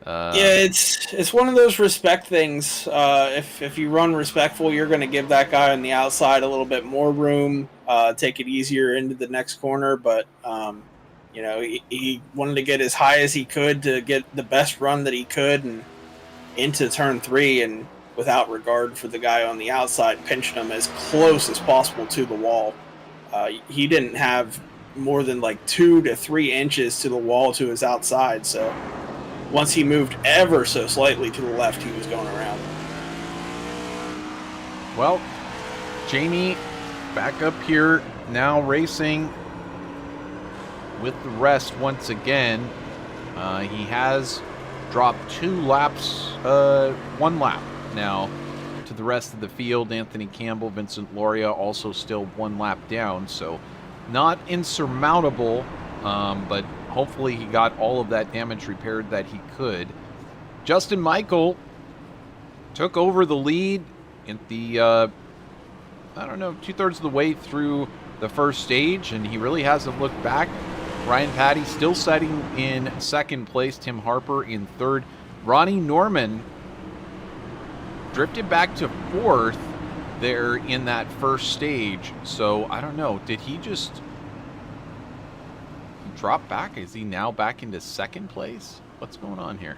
Yeah, it's one of those respect things. If you run respectful, you're going to give that guy on the outside a little bit more room, take it easier into the next corner. But you know, he wanted to get as high as he could to get the best run that he could, and into turn 3, and without regard for the guy on the outside, pinching him as close as possible to the wall. He didn't have more than like 2 to 3 inches to the wall to his outside, so once he moved ever so slightly to the left, he was going around. Well, Jamie back up here now racing with the rest once again. He has dropped 2 laps, 1 lap now to the rest of the field. Anthony Campbell, Vincent Loria also still 1 lap down, so not insurmountable, but hopefully he got all of that damage repaired that he could. Justin Michael took over the lead at the, I don't know, 2/3 of the way through the first stage, and he really hasn't looked back. Ryan Patty still setting in 2nd place. Tim Harper in 3rd. Ronnie Norman drifted back to 4th there in that first stage. So, I don't know. Did he just drop back? Is he now back into 2nd place? What's going on here?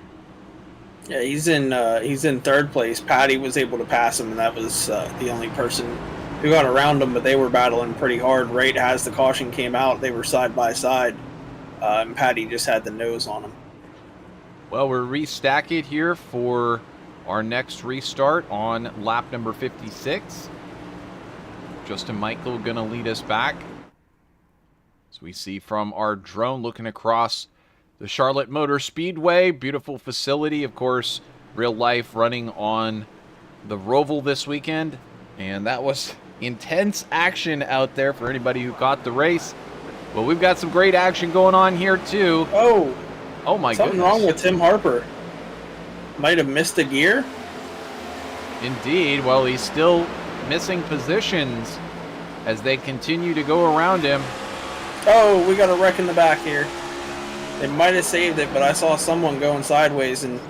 Yeah, he's in 3rd place. Patty was able to pass him, and that was the only person who got around him, but they were battling pretty hard. Right as the caution came out, they were side by side, and Patty just had the nose on him. Well, we're restack it here for our next restart on lap number 56. Justin Michael gonna lead us back. As we see from our drone looking across the Charlotte Motor Speedway. Beautiful facility, of course, real life running on the Roval this weekend. And that was intense action out there for anybody who caught the race. Well, we've got some great action going on here, too. Oh my goodness. Something wrong with Tim Harper. Might have missed a gear. Indeed. Well, he's still missing positions as they continue to go around him. Oh, we got a wreck in the back here. They might have saved it, but I saw someone going sideways, and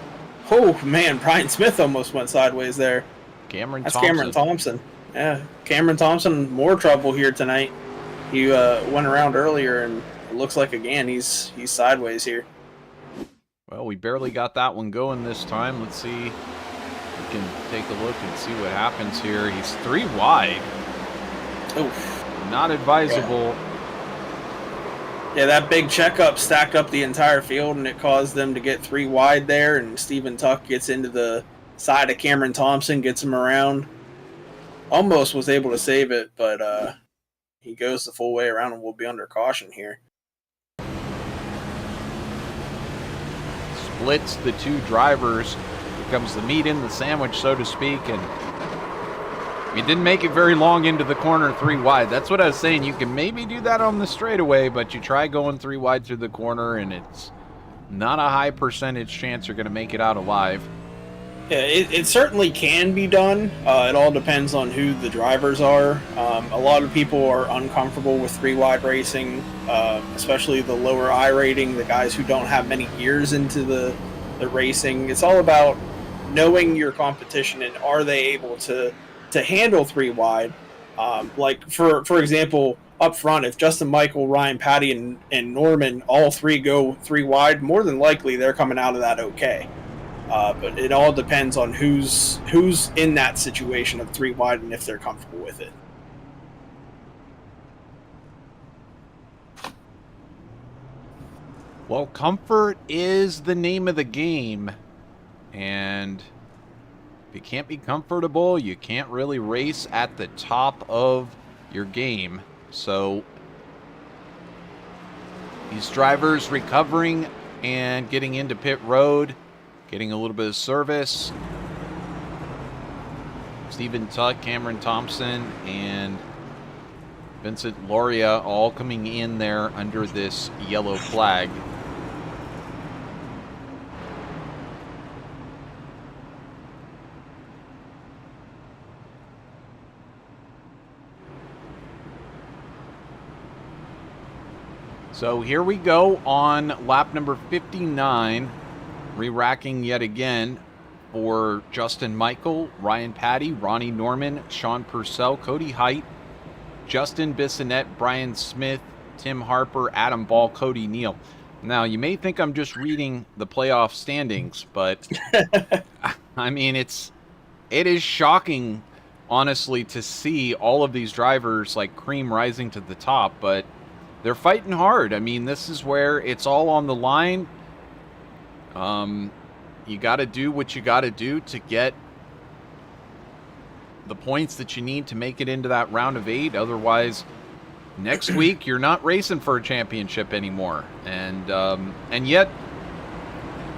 oh man, Brian Smith almost went sideways there. That's Cameron Thompson. Yeah, Cameron Thompson, more trouble here tonight. He went around earlier, and it looks like again he's sideways here. Well, we barely got that one going this time. Let's see. We can take a look and see what happens here. He's 3 wide. Oof. Not advisable. Yeah, that big checkup stacked up the entire field, and it caused them to get 3 wide there, and Stephen Tuck gets into the side of Cameron Thompson, gets him around. Almost was able to save it, but he goes the full way around and will be under caution here. Splits the 2 drivers. Here comes the meat in the sandwich, so to speak, and he didn't make it very long into the corner 3 wide. That's what I was saying. You can maybe do that on the straightaway, but you try going 3 wide through the corner, and it's not a high percentage chance you're going to make it out alive. Yeah, it certainly can be done. It all depends on who the drivers are. A lot of people are uncomfortable with 3 wide racing, especially the lower I rating, the guys who don't have many years into the racing. It's all about knowing your competition and are they able to handle 3 wide. Like for example, up front, if Justin Michael, Ryan Patty, and Norman all 3 go 3 wide, more than likely they're coming out of that okay. But it all depends on who's in that situation of 3 wide and if they're comfortable with it. Well, comfort is the name of the game, and if you can't be comfortable, you can't really race at the top of your game. So these drivers recovering and getting into pit road, getting a little bit of service. Stephen Tuck, Cameron Thompson, and Vincent Loria all coming in there under this yellow flag. So here we go on lap number 59, re-racking yet again for Justin Michael, Ryan Patty, Ronnie Norman, Sean Purcell, Cody Height, Justin Bissonette, Brian Smith, Tim Harper, Adam Ball, Cody Neal. Now, you may think I'm just reading the playoff standings, but I mean, it is shocking, honestly, to see all of these drivers like cream rising to the top, but they're fighting hard. I mean, this is where it's all on the line. You got to do what you got to do to get the points that you need to make it into that round of 8. Otherwise, next week you're not racing for a championship anymore. And yet,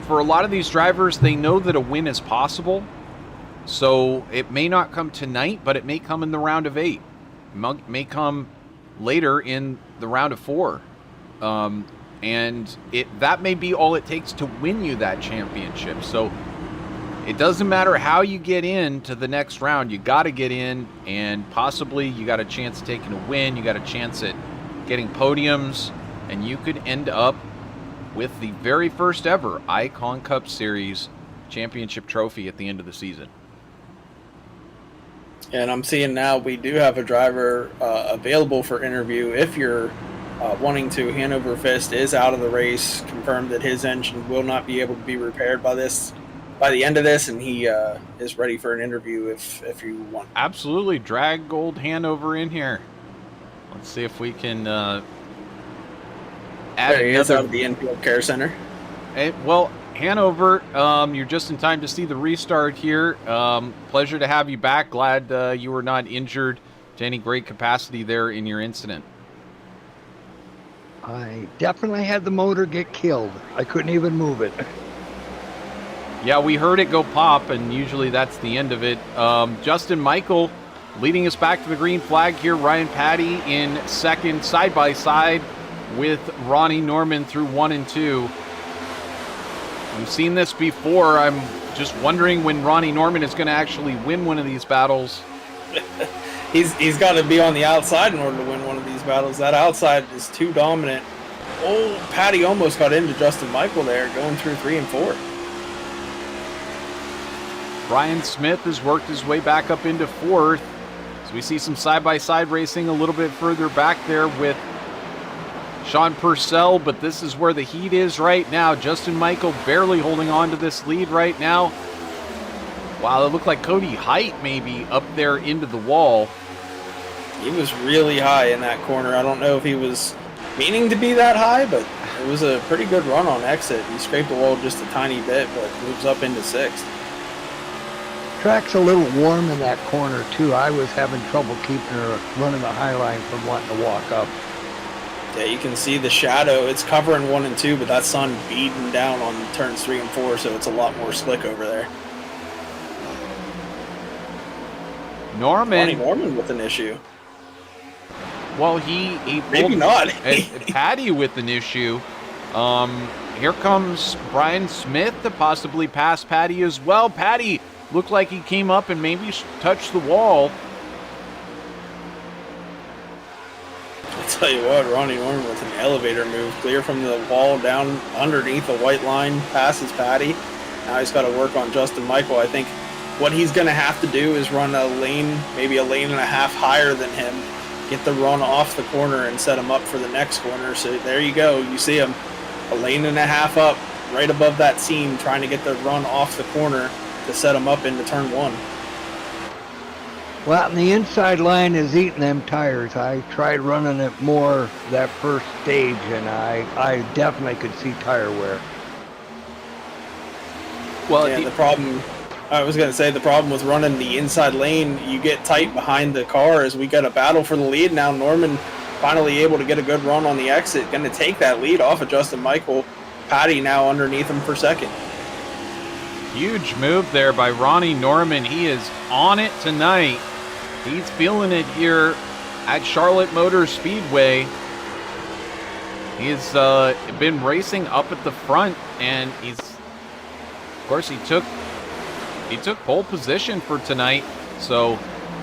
for a lot of these drivers, they know that a win is possible. So it may not come tonight, but it may come in the round of 8. It may come later in the round of 4. And that may be all it takes to win you that championship. So it doesn't matter how you get into the next round. You got to get in, and possibly you got a chance of taking a win. You got a chance at getting podiums, and you could end up with the very first ever Icon Cup Series championship trophy at the end of the season. And I'm seeing now we do have a driver available for interview. If you're wanting to, Hanover Fist is out of the race, confirmed that his engine will not be able to be repaired by the end of this, and he is ready for an interview if you want. Absolutely. Drag Gold Hanover in here. Let's see if we can add there he is another... out of the infield care center. Well, Hanover, you're just in time to see the restart here. Pleasure to have you back. Glad you were not injured to any great capacity there in your incident. I definitely had the motor get killed. I couldn't even move it. Yeah, we heard it go pop, and usually that's the end of it. Justin Michael leading us back to the green flag here. Ryan Patty in second, side by side with Ronnie Norman through 1 and 2. We've seen this before. I'm just wondering when Ronnie Norman is going to actually win one of these battles. He's got to be on the outside in order to win one of these battles. That outside is too dominant. Oh, Patty almost got into Justin Michael there, going through 3 and 4. Brian Smith has worked his way back up into 4th. So we see some side-by-side racing a little bit further back there with Sean Purcell, but this is where the heat is right now. Justin Michael barely holding on to this lead right now. Wow, it looked like Cody Height maybe up there into the wall. He was really high in that corner. I don't know if he was meaning to be that high, but it was a pretty good run on exit. He scraped the wall just a tiny bit, but moves up into 6th. Track's a little warm in that corner, too. I was having trouble keeping her running the high line from wanting to walk up. Yeah, you can see the shadow. It's covering 1 and 2, but that sun beating down on turns 3 and 4, so it's a lot more slick over there. Norman with an issue. Well, he maybe not. Patty with an issue. Here comes Brian Smith to possibly pass Patty as well. Patty looked like he came up and maybe touched the wall. I'll tell you what, Ronnie Norman with an elevator move, clear from the wall down underneath a white line, passes Patty. Now he's got to work on Justin Michael. I think what he's going to have to do is run a lane, maybe a lane and a half higher than him, get the run off the corner and set him up for the next corner. So there you go. You see him a lane and a half up right above that seam, trying to get the run off the corner to set him up into turn 1. Well, and the inside line is eating them tires. I tried running it more that first stage, and I definitely could see tire wear. Well, yeah, the problem with running the inside lane, you get tight behind the car as we got a battle for the lead. Now Norman finally able to get a good run on the exit, going to take that lead off of Justin Michael. Patty now underneath him for second. Huge move there by Ronnie Norman. He is on it tonight. He's feeling it here at Charlotte Motor Speedway. He's been racing up at the front, and he took pole position for tonight. So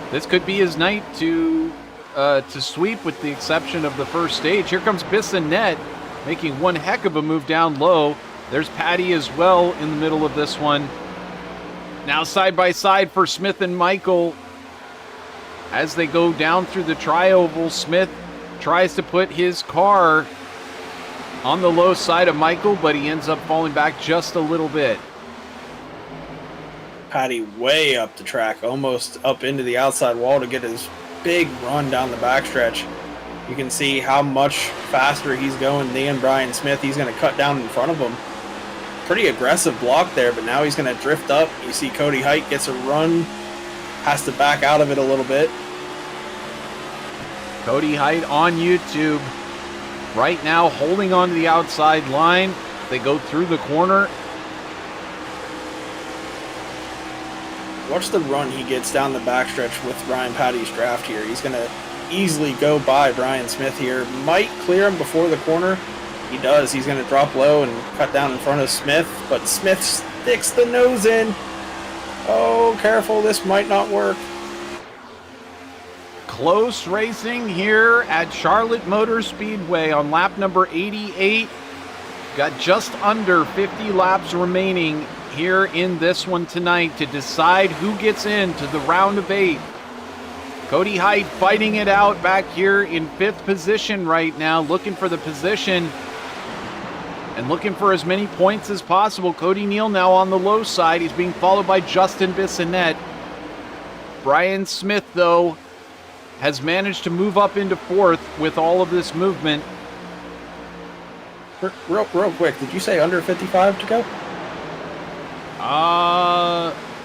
this could be his night to to sweep with the exception of the first stage. Here comes Bissonnette making one heck of a move down low. There's Patty as well in the middle of this one. Now side by side for Smith and Michael. As they go down through the tri-oval, Smith tries to put his car on the low side of Michael, but he ends up falling back just a little bit. Patty way up the track, almost up into the outside wall to get his big run down the backstretch. You can see how much faster he's going than Brian Smith. He's going to cut down in front of him. Pretty aggressive block there, but now he's going to drift up. You see Cody Height gets a run, has to back out of it a little bit. Cody Height on YouTube right now holding on to the outside line. They go through the corner. Watch the run he gets down the backstretch with Ryan Patty's draft here. He's going to easily go by Brian Smith here. Might clear him before the corner. He does. He's going to drop low and cut down in front of Smith, but Smith sticks the nose in. Oh, careful. This might not work. Close racing here at Charlotte Motor Speedway on lap number 88. Got just under 50 laps remaining here in this one tonight to decide who gets into the round of 8. Cody Height fighting it out back here in 5th position right now, looking for the position and looking for as many points as possible. Cody Neal now on the low side. He's being followed by Justin Bissonnette. Brian Smith, though, has managed to move up into 4th with all of this movement. Real quick, did you say under 55 to go?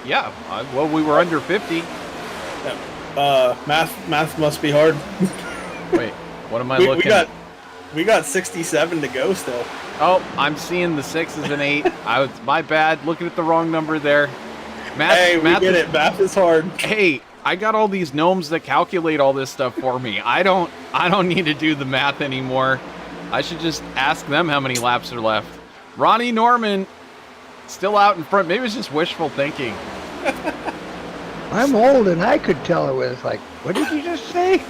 Yeah. Well, we were under 50. Math must be hard. Wait, what am I looking? We got 67 to go still. Oh, I'm seeing the 6s and 8. My bad. Looking at the wrong number there. Math get it. Math is hard. Hey, I got all these gnomes that calculate all this stuff for me. I don't need to do the math anymore. I should just ask them how many laps are left. Ronnie Norman still out in front. Maybe it was just wishful thinking. I'm old and I could tell it was like, what did you just say?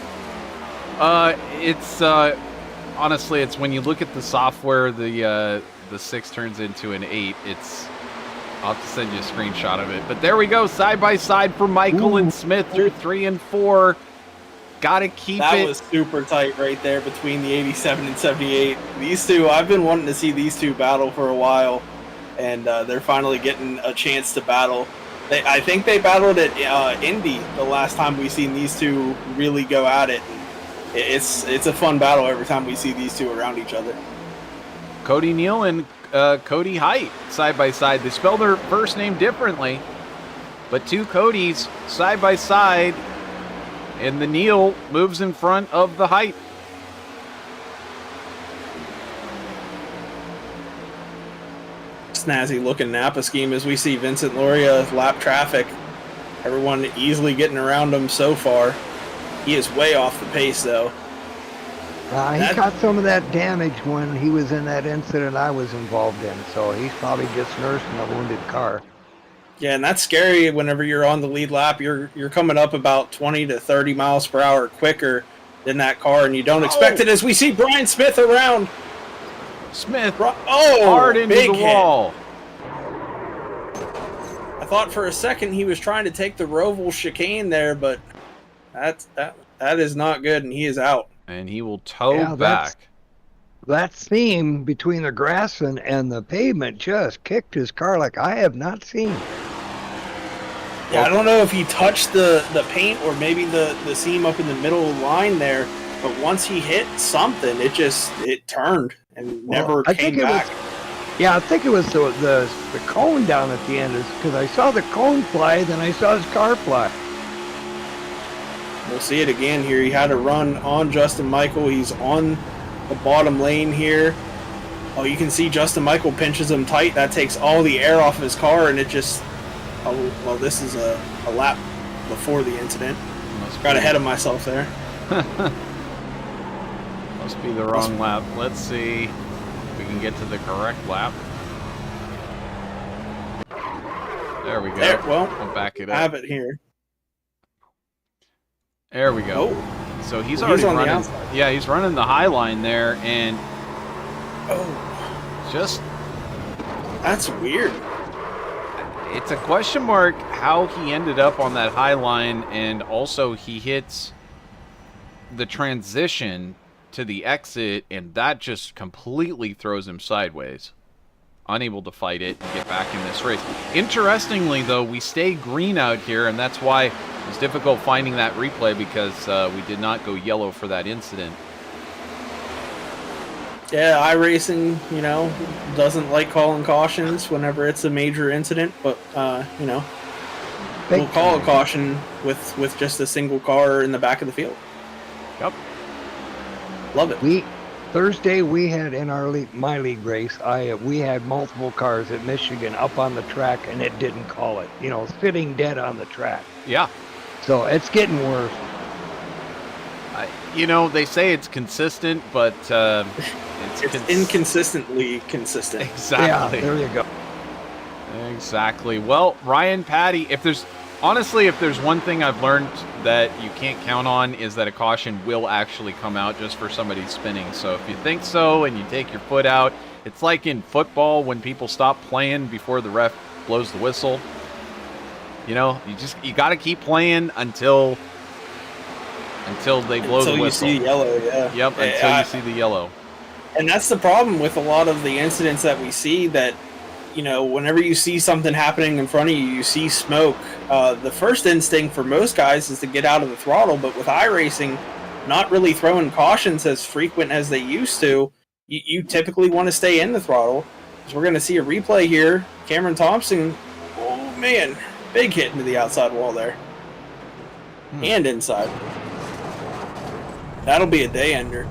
It's honestly, it's when you look at the software, the 6 turns into an 8. I'll have to send you a screenshot of it. But there we go, side by side for Michael and Smith through 3 and 4. Gotta keep it. That was super tight right there between the 87 and 78. These two, I've been wanting to see these two battle for a while, and they're finally getting a chance to battle. I think they battled at Indy the last time we seen these two really go at it. It's a fun battle every time we see these two around each other. Cody Neal and Cody Height side by side. They spell their first name differently, but two Codys side by side, and the Neal moves in front of the Height. Snazzy looking Napa scheme as we see Vincent Loria lap traffic. Everyone easily getting around him so far. He is way off the pace though. He got some of that damage when he was in that incident I was involved in, so he's probably just nursing a wounded car. Yeah, and that's scary whenever you're on the lead lap. You're coming up about 20 to 30 miles per hour quicker than that car, and you don't expect it as we see Brian Smith around. Smith hard into the wall. I thought for a second he was trying to take the Roval chicane there, but that is not good, and he is out. And he will tow back. That seam between the grass and the pavement just kicked his car like I have not seen. Yeah, I don't know if he touched the paint or maybe the seam up in the middle of the line there, but once he hit something, it turned and never came back. I think it was the cone down at the end, because I saw the cone fly, then I saw his car fly. We'll see it again here. He had a run on Justin Michael. He's on the bottom lane here. Oh, you can see Justin Michael pinches him tight. That takes all the air off of his car, and it just... Oh, well, this is a lap before the incident. Got ahead of myself there. Must be the wrong lap. Let's see if we can get to the correct lap. There we go. We'll back it up. I have it here. There we go. Oh. So he's Well, already he's on the running. outside. Yeah, he's running the high line there, and just That's weird. it's a question mark how he ended up on that high line, and also he hits the transition to the exit, and that just completely throws him sideways. Unable to fight it and get back in this race. Interestingly, though, we stay green out here, and that's why it was difficult finding that replay, because we did not go yellow for that incident. Yeah, iRacing, doesn't like calling cautions whenever it's a major incident, but we'll call a caution with just a single car in the back of the field. Yep. Love it. Thursday we had in our my league race, we had multiple cars at Michigan up on the track, and it didn't call it. Sitting dead on the track. Yeah. So it's getting worse. They say it's consistent, but it's inconsistently consistent. Exactly. Yeah, there you go. Exactly. Well, Ryan Patty, if there's one thing I've learned that you can't count on, is that a caution will actually come out just for somebody spinning. So if you think so and you take your foot out, it's like in football when people stop playing before the ref blows the whistle. You got to keep playing until they blow the whistle. Until you see yellow, yeah. Yep, until you see the yellow. And that's the problem with a lot of the incidents that we see, that whenever you see something happening in front of you, you see smoke. The first instinct for most guys is to get out of the throttle, but with iRacing not really throwing cautions as frequent as they used to, you typically want to stay in the throttle. So we're going to see a replay here. Cameron Thompson, oh man, big hit into the outside wall there. And inside. That'll be a day ender.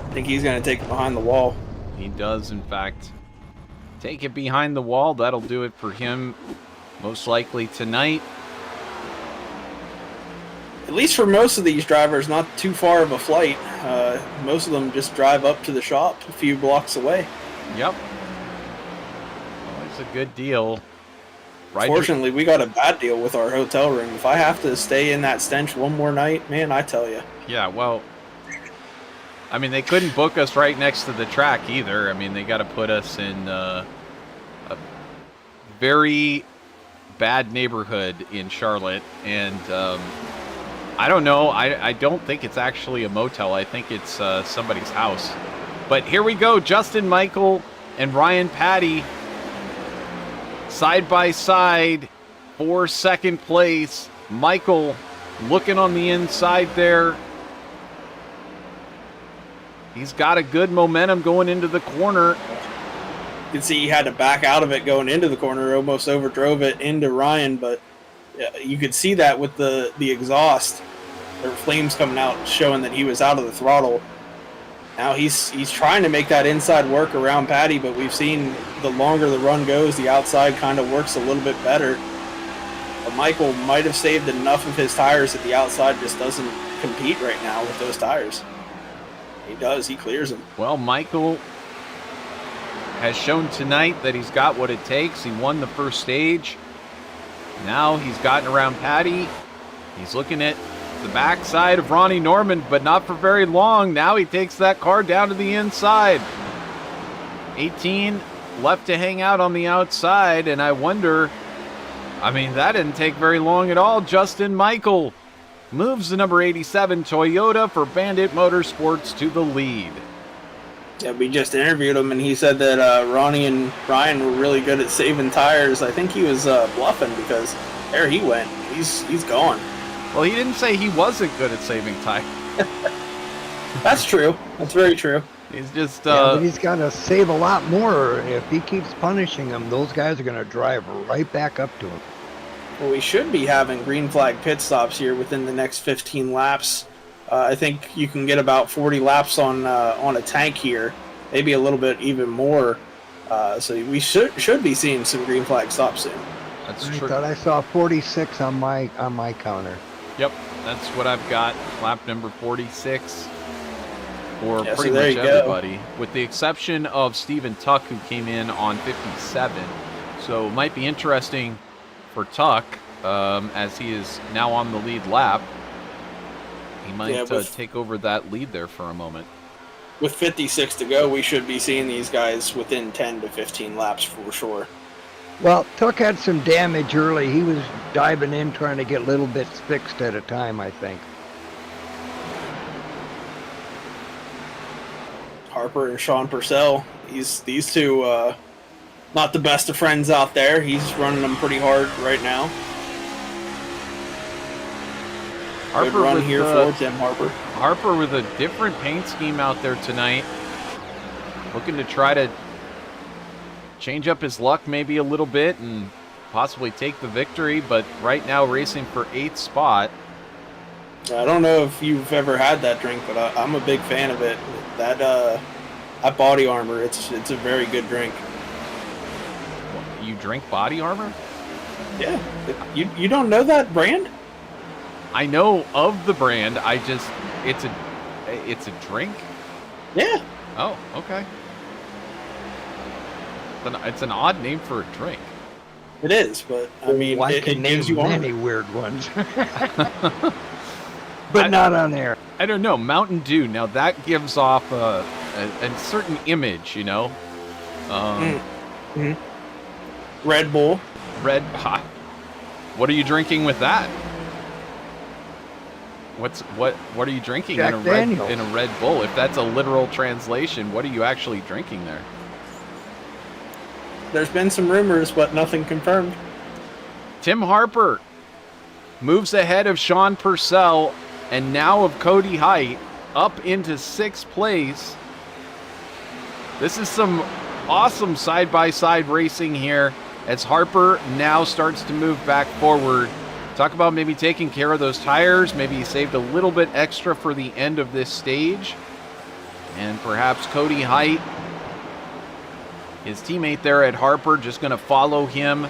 I think he's going to take it behind the wall. He does, in fact, take it behind the wall. That'll do it for him, most likely tonight. At least for most of these drivers, not too far of a flight. Most of them just drive up to the shop a few blocks away. Yep. Always a good deal. Fortunately, we got a bad deal with our hotel room. If I have to stay in that stench one more night, man, I tell you. Yeah, well, I mean, they couldn't book us right next to the track either. I mean, they got to put us in a very bad neighborhood in Charlotte. And I don't know. I don't think it's actually a motel. I think it's somebody's house. But here we go. Justin Michael and Ryan Patty side by side for second place. Michael looking on the inside there. He's got a good momentum going into the corner. You can see he had to back out of it going into the corner, almost overdrove it into Ryan, but you could see that with the exhaust. There were flames coming out showing that he was out of the throttle. Now he's trying to make that inside work around Patty, but we've seen the longer the run goes, the outside kind of works a little bit better. But Michael might have saved enough of his tires that the outside just doesn't compete right now with those tires. He does. He clears them. Well, Michael has shown tonight that he's got what it takes. He won the first stage. Now he's gotten around Patty. He's looking at the backside of Ronnie Norman, but not for very long. Now he takes that car down to the inside. 18 left to hang out on the outside, and I wonder, I mean, that didn't take very long at all. Justin Michael moves the number 87 Toyota for Bandit Motorsports to the lead. Yeah, we just interviewed him, and he said that Ronnie and Ryan were really good at saving tires. I think he was bluffing, because there he went. He's gone. Well, he didn't say he wasn't good at saving tires. That's true. That's very true. He's just... yeah, but he's got to save a lot more. If he keeps punishing them, those guys are going to drive right back up to him. Well, we should be having green flag pit stops here within the next 15 laps. I think you can get about 40 laps on a tank here, maybe a little bit even more. So we should be seeing some green flag stops soon. That's I true. thought I saw 46 on my counter. Yep, that's what I've got. Lap number 46 for Yeah, pretty so there much you everybody, with the exception of Steven Tuck, who came in on 57. So it might be interesting for Tuck, as he is now on the lead lap. He might Yeah, take over that lead there for a moment. with 56 to go, we should be seeing these guys within 10 to 15 laps for sure. Well, Tuck had some damage early. He was diving in trying to get little bits fixed at a time, I think. Harper and Sean Purcell, these two, not the best of friends out there. He's running them pretty hard right now. Harper Good run with, here for Tim Harper. Harper with a different paint scheme out there tonight. Looking to try to change up his luck maybe a little bit and possibly take the victory, but right now racing for 8th spot. I don't know if you've ever had that drink, but I'm a big fan of it. That body armor, it's a very good drink. You drink body armor? Yeah. You don't know that brand? I know of the brand. It's a drink? Yeah. Oh, okay. It's an odd name for a drink. It is, but I mean, I it can gives name you many armor. weird ones. But not on air. I don't know. Mountain Dew. Now that gives off a certain image, you know. Red Bull. Red hot. What are you drinking with that? What are you drinking Jack in Daniels. a Red Bull? If that's a literal translation, what are you actually drinking there? There's been some rumors, but nothing confirmed. Tim Harper moves ahead of Sean Purcell and now of Cody Height up into 6th place. This is some awesome side-by-side racing here as Harper now starts to move back forward. Talk about maybe taking care of those tires. Maybe he saved a little bit extra for the end of this stage. And perhaps Cody Height, his teammate there at Harper, just going to follow him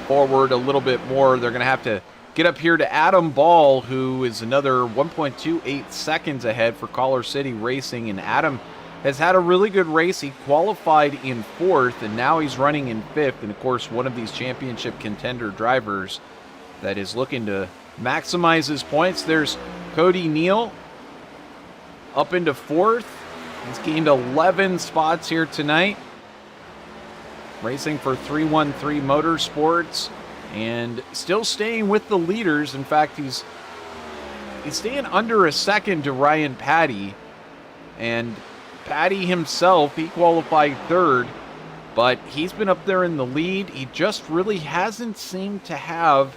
forward a little bit more. They're going to have to get up here to Adam Ball, who is another 1.28 seconds ahead for Collar City Racing. And Adam has had a really good race. He qualified in 4th, and now he's running in 5th. And, of course, one of these championship contender drivers that is looking to maximize his points. There's Cody Neal up into 4th. He's gained 11 spots here tonight, racing for 313 Motorsports and still staying with the leaders. In fact, he's staying under a second to Ryan Patty, and Patty himself, he qualified 3rd, but he's been up there in the lead. He just really hasn't seemed to have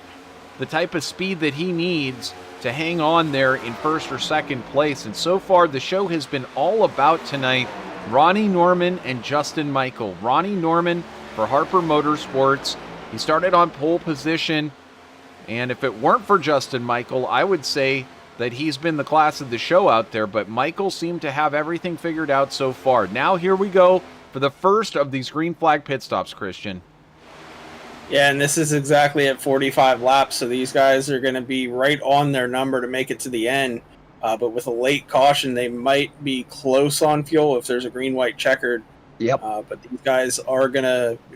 the type of speed that he needs to hang on there in 1st or 2nd place. And so far, the show has been all about tonight Ronnie Norman and Justin Michael. Ronnie Norman for Harper Motorsports. He started on pole position, and if it weren't for Justin Michael, I would say that he's been the class of the show out there, but Michael seemed to have everything figured out so far. Now here we go for the first of these green flag pit stops, Christian. Yeah, and this is exactly at 45 laps, so these guys are going to be right on their number to make it to the end. But with a late caution, they might be close on fuel if there's a green-white checkered. Yep. But these guys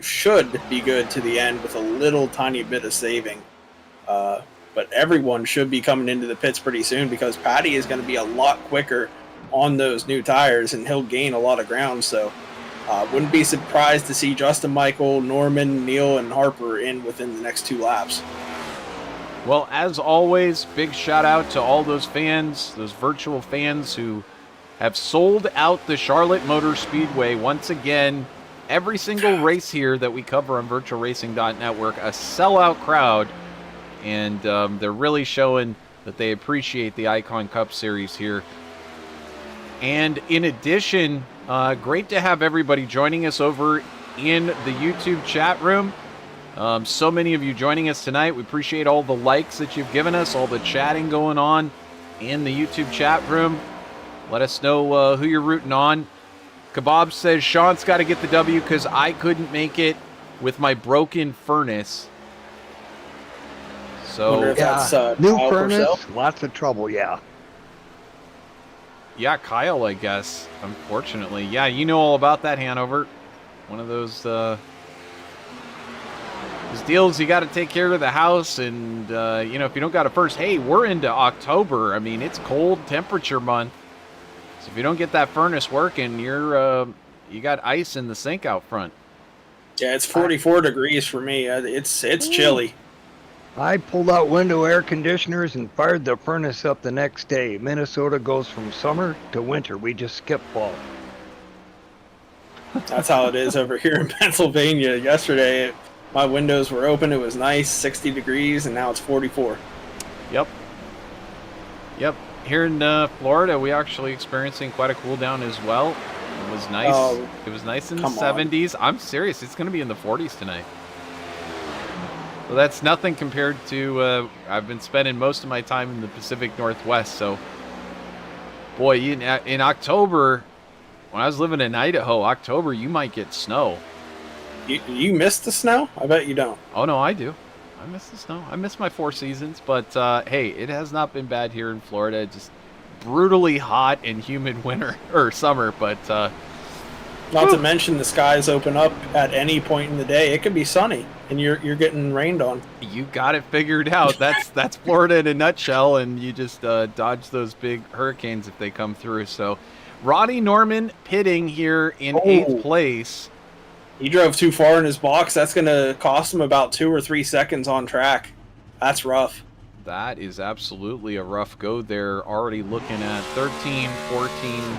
should be good to the end with a little tiny bit of saving. But everyone should be coming into the pits pretty soon because Patty is going to be a lot quicker on those new tires, and he'll gain a lot of ground. So wouldn't be surprised to see Justin Michael, Norman, Neal, and Harper in within the next 2 laps. Well, as always, big shout out to all those fans, those virtual fans who have sold out the Charlotte Motor Speedway once again. Every single race here that we cover on VirtualRacing.Network, a sellout crowd, and they're really showing that they appreciate the Icon Cup Series here. And in addition, great to have everybody joining us over in the YouTube chat room. So many of you joining us tonight. We appreciate all the likes that you've given us, all the chatting going on in the YouTube chat room. Let us know who you're rooting on. Kebab says, Sean's got to get the W because I couldn't make it with my broken furnace. Wonder So, if that's, new Kyle furnace, Purcell. lots of trouble, yeah. yeah, Kyle, I guess, unfortunately. Yeah, you know all about that, Hanover. One of those His deal is you got to take care of the house, and you know, if you don't got a first, hey, we're into October. I mean, it's cold temperature month, so if you don't get that furnace working, you got ice in the sink out front. Yeah, it's 44 degrees for me. It's chilly. I pulled out window air conditioners and fired the furnace up the next day. Minnesota goes from summer to winter. We just skip fall. That's how it is over here in Pennsylvania. Yesterday, my windows were open. It was nice, 60 degrees, and now it's 44. Yep. Here in Florida, we actually experiencing quite a cool down as well. It was nice. Oh, it was nice in the come 70s. I'm serious. It's going to be in the 40s tonight. Well, that's nothing compared to I've been spending most of my time in the Pacific Northwest. So, boy, in October, when I was living in Idaho, October, you might get snow. You miss the snow? I bet you don't. Oh, no, I do. I miss the snow. I miss my 4 seasons. But, hey, it has not been bad here in Florida. Just brutally hot and humid winter or summer. But, not to mention the skies open up at any point in the day. It could be sunny, and you're getting rained on. You got it figured out. That's Florida in a nutshell, and you just dodge those big hurricanes if they come through. So, Ronnie Norman pitting here in 8th place. He drove too far in his box. That's going to cost him about 2 or 3 seconds on track. That's rough. That is absolutely a rough go there. Already looking at 13, 14,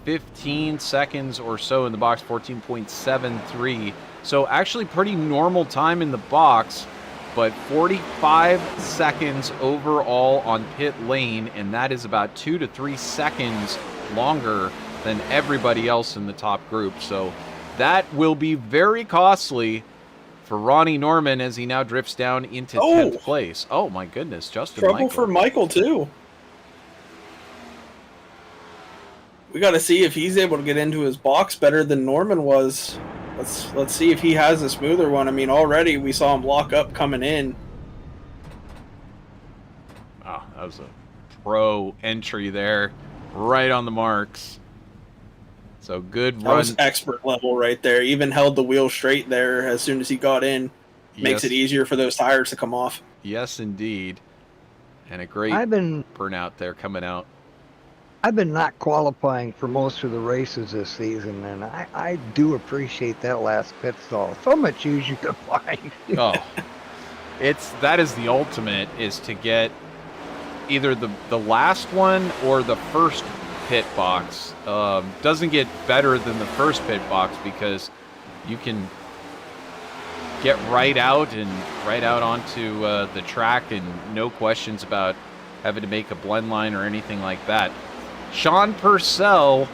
15 seconds or so in the box, 14.73. So actually pretty normal time in the box, but 45 seconds overall on pit lane, and that is about 2 to 3 seconds longer than everybody else in the top group. So that will be very costly for Ronnie Norman as he now drifts down into 10th place. Oh my goodness, Justin Trouble Michael. for Michael too. We got to see if he's able to get into his box better than Norman was. Let's see if he has a smoother one. I mean, already we saw him lock up coming in. Oh, that was a pro entry there, right on the marks. So good run. That was expert level right there. Even held the wheel straight there as soon as he got in. Makes it easier for those tires to come off. Yes, indeed. And a great burnout there coming out. I've been not qualifying for most of the races this season, and I do appreciate that last pit stall. So much easier to find. Oh, that is the ultimate, is to get either the last one or the first pit box. Doesn't get better than the first pit box because you can get right out onto the track, and no questions about having to make a blend line or anything like that. Sean Purcell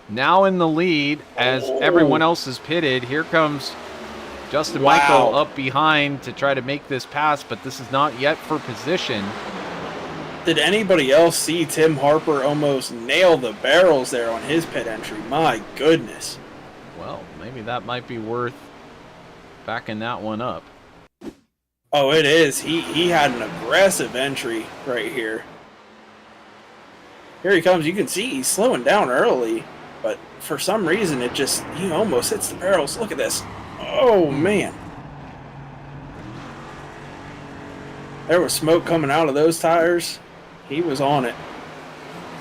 now in the lead as everyone else is pitted. Here comes Justin Michael up behind to try to make this pass, but this is not yet for position. Did anybody else see Tim Harper almost nail the barrels there on his pit entry? My goodness. Well, maybe that might be worth backing that one up. Oh, it is. He had an aggressive entry right here. Here he comes. You can see he's slowing down early, but for some reason he almost hits the barrels. Look at this. Oh, man. There was smoke coming out of those tires. He was on it.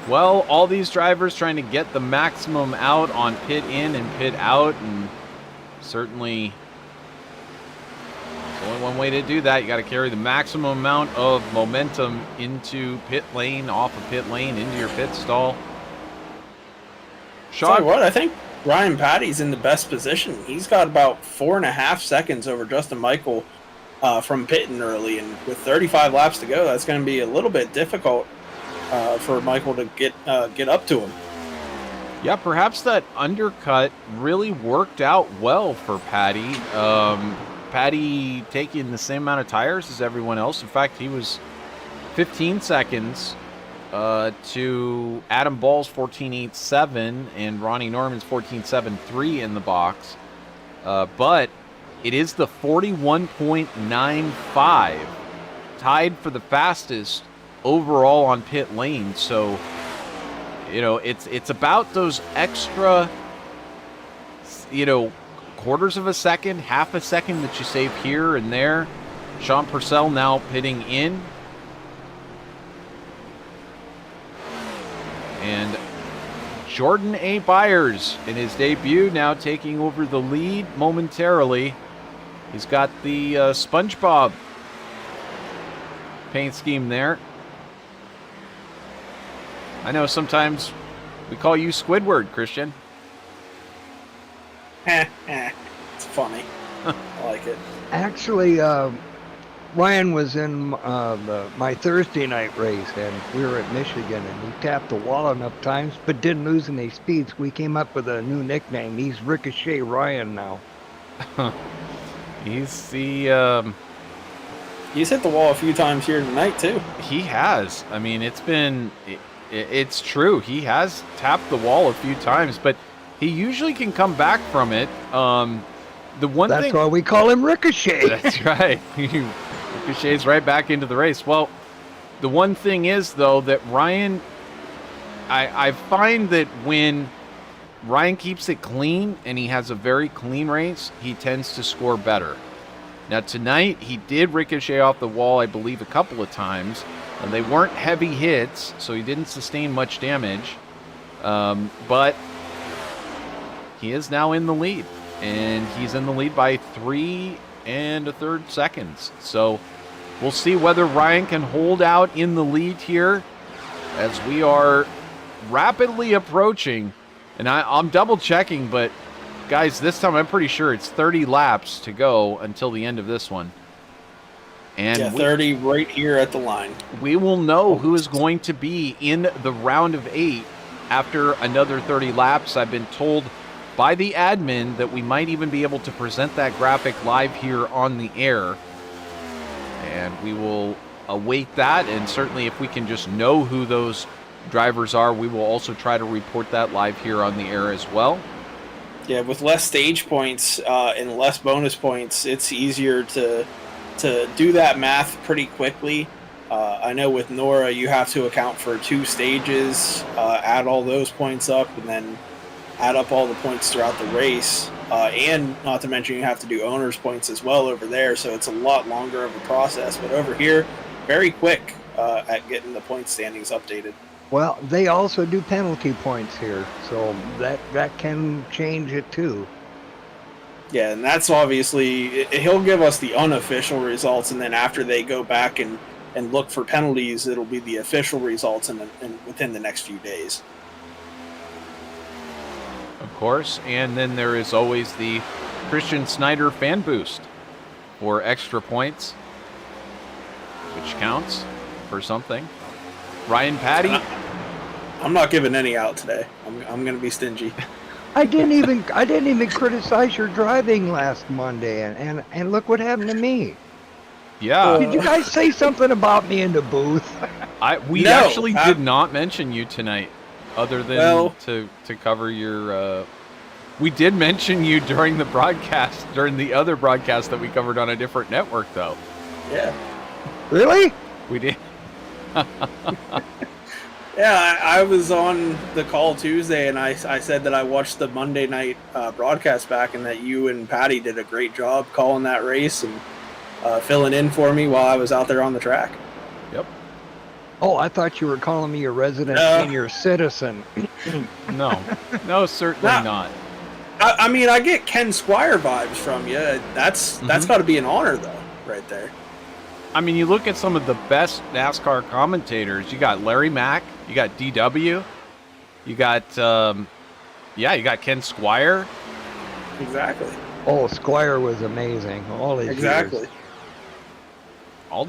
Well, all these drivers trying to get the maximum out on pit in and pit out, and certainly there's only one way to do that. You got to carry the maximum amount of momentum into pit lane, off of pit lane, into your pit stall. Tell you what, I think Ryan Patty's in the best position. He's got about 4.5 seconds over Justin Michael from pitting early, and with 35 laps to go, that's going to be a little bit difficult for Michael to get up to him. Yeah, perhaps that undercut really worked out well for Patty. Patty taking the same amount of tires as everyone else. In fact, he was 15 seconds to Adam Ball's 14.87 and Ronnie Norman's 14.73 in the box. But it is the 41.95 tied for the fastest overall on pit lane. So, you know, it's about those extra, quarters of a second, half a second that you save here and there. Sean Purcell now pitting in. And Jordan A. Byers in his debut now taking over the lead momentarily. He's got the SpongeBob paint scheme there. I know sometimes we call you Squidward, Christian. It's funny. I like it. Actually, Ryan was in my Thursday night race, and we were at Michigan, and he tapped the wall enough times, but didn't lose any speeds. We came up with a new nickname. He's Ricochet Ryan now. He's the... He's hit the wall a few times here tonight, too. He has. I mean, it's been... It's true. He has tapped the wall a few times, but he usually can come back from it. The one That's thing... why we call him Ricochet. That's right. Ricochets right back into the race. Well, the one thing is, though, that Ryan... I find that when Ryan keeps it clean and he has a very clean race, he tends to score better. Now, tonight, he did ricochet off the wall, I believe, a couple of times. And they weren't heavy hits, so he didn't sustain much damage. But he is now in the lead. And he's in the lead by 3 1/3 seconds. So we'll see whether Ryan can hold out in the lead here as we are rapidly approaching. And I'm double checking, but guys, this time I'm pretty sure it's 30 laps to go until the end of this one. And yeah, 30 right here at the line. We will know who is going to be in the round of 8 after another 30 laps. I've been told by the admin that we might even be able to present that graphic live here on the air. And we will await that. And certainly if we can just know who those drivers are, we will also try to report that live here on the air as well. Yeah, with less stage points and less bonus points, it's easier to do that math pretty quickly. I know with Nora, you have to account for 2 stages, add all those points up, and then add up all the points throughout the race. And not to mention you have to do owner's points as well over there, so it's a lot longer of a process. But over here, very quick at getting the point standings updated. Well, they also do penalty points here, so that can change it too. Yeah, and that's obviously, he'll give us the unofficial results, and then after they go back and look for penalties, it'll be the official results within the next few days. Of course, and then there is always the Christian Snyder fan boost for extra points, which counts for something. Ryan Patty. I'm not giving any out today. I'm going to be stingy. I didn't even criticize your driving last Monday, and look what happened to me. Yeah. Did you guys say something about me in the booth? We actually did not mention you tonight, other than to cover your. We did mention you during the broadcast, during the other broadcast that we covered on a different network, though. Yeah. Really? We did. Yeah, I was on the call Tuesday, and I said that I watched the Monday night broadcast back, and that you and Patty did a great job calling that race and filling in for me while I was out there on the track. Yep. Oh, I thought you were calling me a resident senior citizen. No, certainly not. I mean, I get Ken Squire vibes from you. That's got to be an honor, though, right there. I mean, you look at some of the best NASCAR commentators. You got Larry Mack. You got DW. You got, you got Ken Squire. Exactly. Oh, Squire was amazing. All his years. All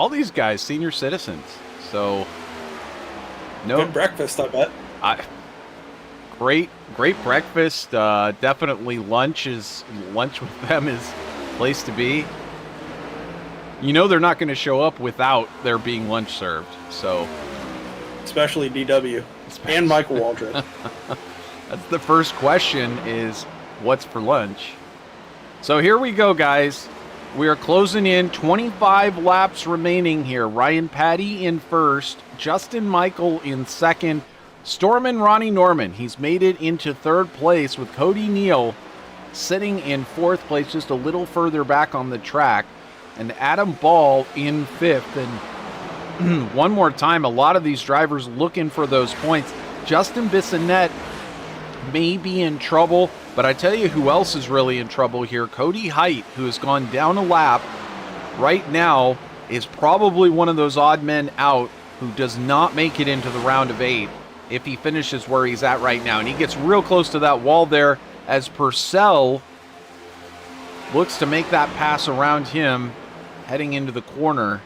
these guys, senior citizens. So, no. Good breakfast, I bet. Great breakfast. Definitely lunch with them is place to be. You know they're not going to show up without there being lunch served. So, especially DW and Michael Waldron. That's the first question is what's for lunch. So here we go, guys. We are closing in 25 laps remaining here. Ryan Patty in first, Justin Michael in second, Stormin Ronnie Norman. He's made it into third place with Cody Neal sitting in 4th place, just a little further back on the track, and Adam Ball in 5th. And one more time, a lot of these drivers looking for those points. Justin Bissonnette may be in trouble, but I tell you who else is really in trouble here. Cody Height, who has gone down a lap right now, is probably one of those odd men out who does not make it into the round of 8 if he finishes where he's at right now. And he gets real close to that wall there as Purcell looks to make that pass around him heading into the corner.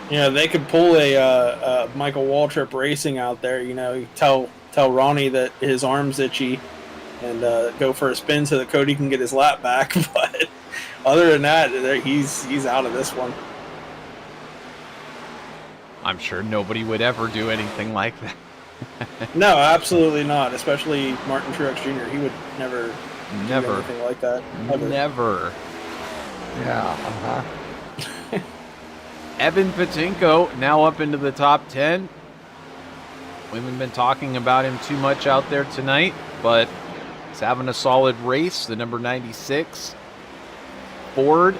Yeah, they could pull a Michael Waltrip Racing out there. You know, you tell Ronnie that his arm's itchy and go for a spin so that Cody can get his lap back. But other than that, he's out of this one. I'm sure nobody would ever do anything like that. No, absolutely not. Especially Martin Truex Jr. He would never do anything like that. Never. Yeah. Evan Patinko now up into the top 10. We haven't been talking about him too much out there tonight, but he's having a solid race. The number 96 Ford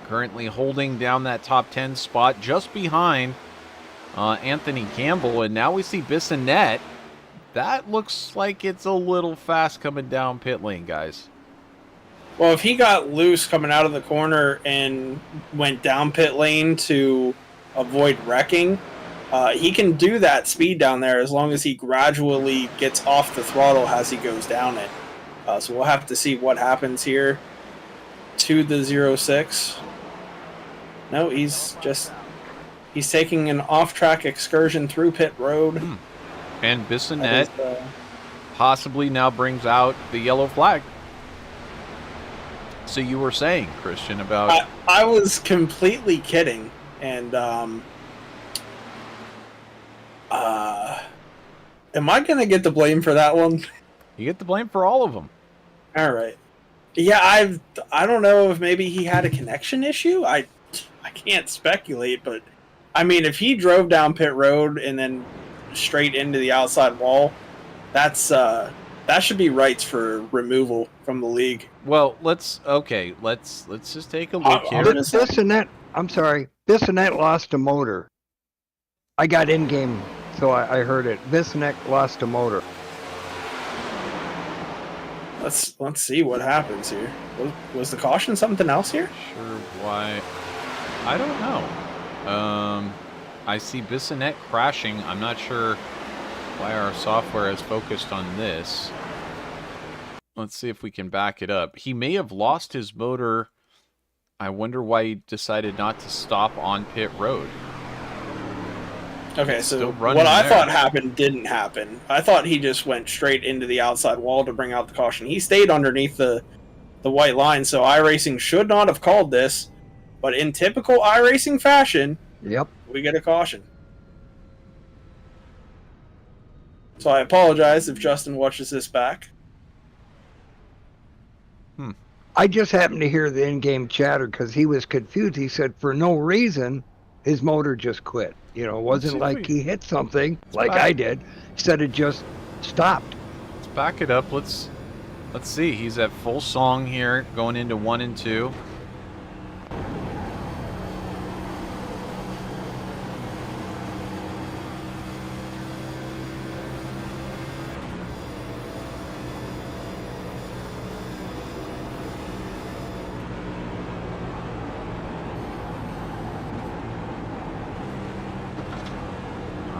currently holding down that top 10 spot just behind Anthony Campbell. And now we see Bissonnette. That looks like it's a little fast coming down pit lane, guys. Well, if he got loose coming out of the corner and went down pit lane to avoid wrecking, he can do that speed down there as long as he gradually gets off the throttle as he goes down it. So we'll have to see what happens here to the 06. No, he's taking an off-track excursion through pit road. And Bissonnette possibly now brings out the yellow flag. So you were saying, Christian, about... I was completely kidding. And, am I going to get the blame for that one? You get the blame for all of them. All right. Yeah, I don't know if maybe he had a connection issue. I can't speculate, but I mean, if he drove down pit road and then straight into the outside wall, that should be rights for removal from the league. Well, let's just take a look here. Bissonnette lost a motor. I got in-game, so I heard it. Bissonnette lost a motor. Let's see what happens here. Was the caution something else here? Sure, why? I don't know. I see Bissonnette crashing. I'm not sure why our software is focused on this. Let's see if we can back it up. He may have lost his motor. I wonder why he decided not to stop on pit road. Okay, so what I thought happened didn't happen. I thought he just went straight into the outside wall to bring out the caution. He stayed underneath the white line, so iRacing should not have called this. But in typical iRacing fashion, yep, we get a caution. So I apologize if Justin watches this back. I just happened to hear the in-game chatter because he was confused. He said for no reason, his motor just quit. You know, it wasn't like he hit something like I did. He said it just stopped. Let's back it up. Let's see. He's at full song here, going into 1 and 2.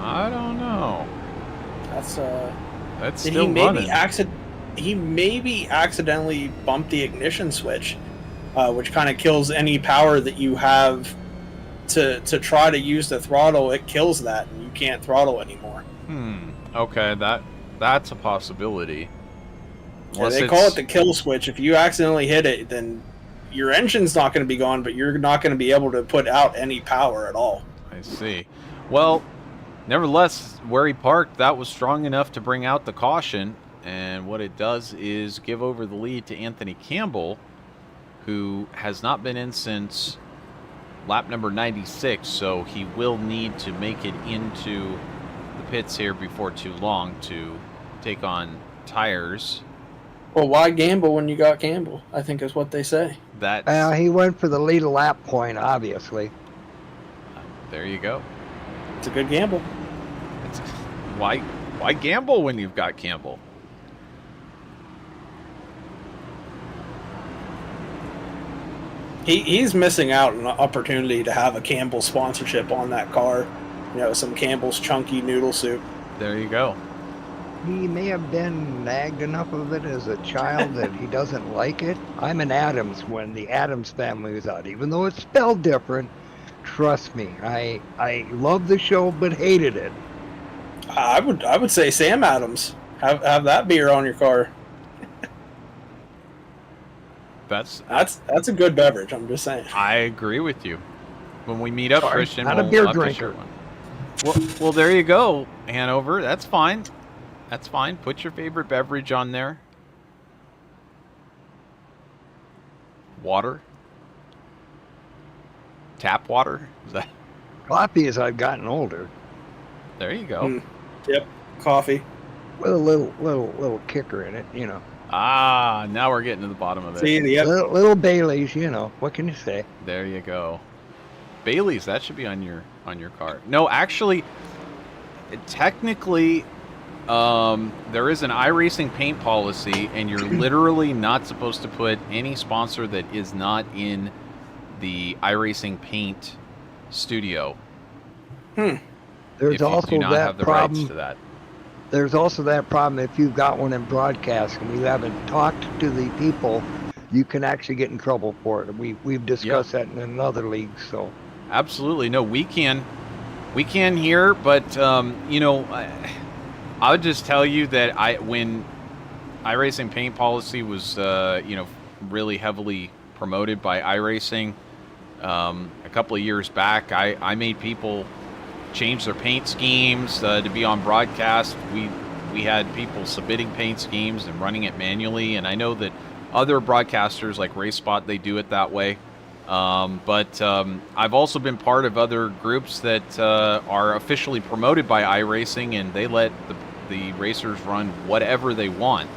I don't know. That's still running. He maybe accidentally bumped the ignition switch, which kind of kills any power that you have to try to use the throttle. It kills that, and you can't throttle anymore. Okay, that's a possibility. Yeah, they call it the kill switch. If you accidentally hit it, then your engine's not going to be gone, but you're not going to be able to put out any power at all. I see. Well, nevertheless, where he parked, that was strong enough to bring out the caution. And what it does is give over the lead to Anthony Campbell, who has not been in since lap number 96. So he will need to make it into the pits here before too long to take on tires. Well, why gamble when you got Campbell? I think is what they say. That's He went for the lead lap point, obviously. there you go. It's a good gamble. It's, why gamble when you've got Campbell? He's missing out on an opportunity to have a Campbell sponsorship on that car. You know, some Campbell's chunky noodle soup. There you go. He may have been nagged enough of it as a child that he doesn't like it. I'm an Adams when the Adams family was out, even though it's spelled different. Trust me, I love the show but hated it. I would say Sam Adams. Have that beer on your car. That's a good beverage. I'm just saying. I agree with you. When we meet up, Sorry, Christian, not a we'll beer have to drinker. share one. Well, there you go, Hanover. That's fine. That's fine. Put your favorite beverage on there. Water. Tap water. Is that? Coffee as I've gotten older, There you go. Yep. Coffee. with a little kicker in it, you know. Ah, now we're getting to the bottom of it. See, yep. Little Baileys, you know. What can you say? There you go. Bailey's, that should be on your car. No, actually, technically, there is an iRacing paint policy, and you're literally not supposed to put any sponsor that is not in the iRacing paint studio. There's if you also do not that have the problem. rights to that. There's also that problem if you've got one in broadcast and you haven't talked to the people, you can actually get in trouble for it. We've discussed that in another league. So Absolutely. No, we can here, but you know, I would just tell you that when iRacing paint policy was you know, really heavily promoted by iRacing a couple of years back, I made people change their paint schemes to be on broadcast. We had people submitting paint schemes and running it manually, and I know that other broadcasters like RaceSpot, they do it that way. But I've also been part of other groups that are officially promoted by iRacing, and they let the racers run whatever they want.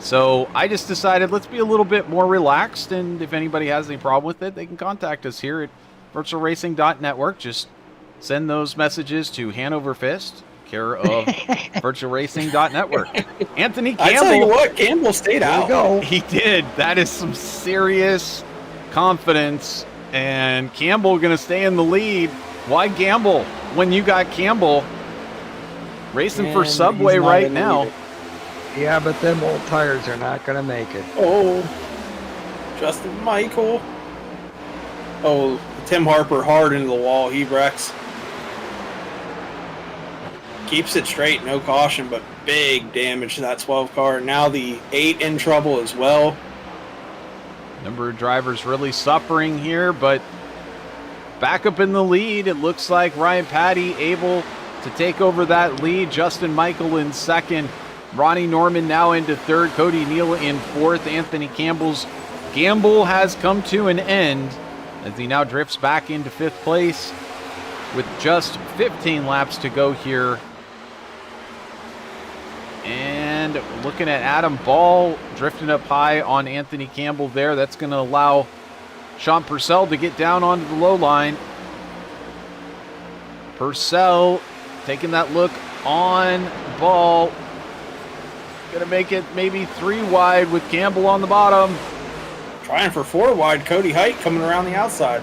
So I just decided let's be a little bit more relaxed, and if anybody has any problem with it, they can contact us here at VirtualRacing.Network. Just send those messages to Hanover Fist, care of VirtualRacing.Network. Anthony Campbell. I tell you what, Campbell stayed there you out. go. He did. That is some serious confidence, and Campbell going to stay in the lead. Why gamble when you got Campbell racing for And Subway he's not right in the now? lead. Yeah, but them old tires are not going to make it. Oh, Justin Michael. Oh, Tim Harper hard into the wall. He wrecks. Keeps it straight, no caution, but big damage to that 12 car. Now the 8 in trouble as well. Number of drivers really suffering here, but back up in the lead. It looks like Ryan Patty able to take over that lead. Justin Michael in second. Ronnie Norman now into third. Cody Neal in fourth. Anthony Campbell's gamble has come to an end as he now drifts back into fifth place with just 15 laps to go here. And looking at Adam Ball drifting up high on Anthony Campbell there. That's going to allow Sean Purcell to get down onto the low line. Purcell taking that look on Ball. Going to make it maybe 3 wide with Campbell on the bottom. Trying for 4 wide. Cody Height coming around the outside.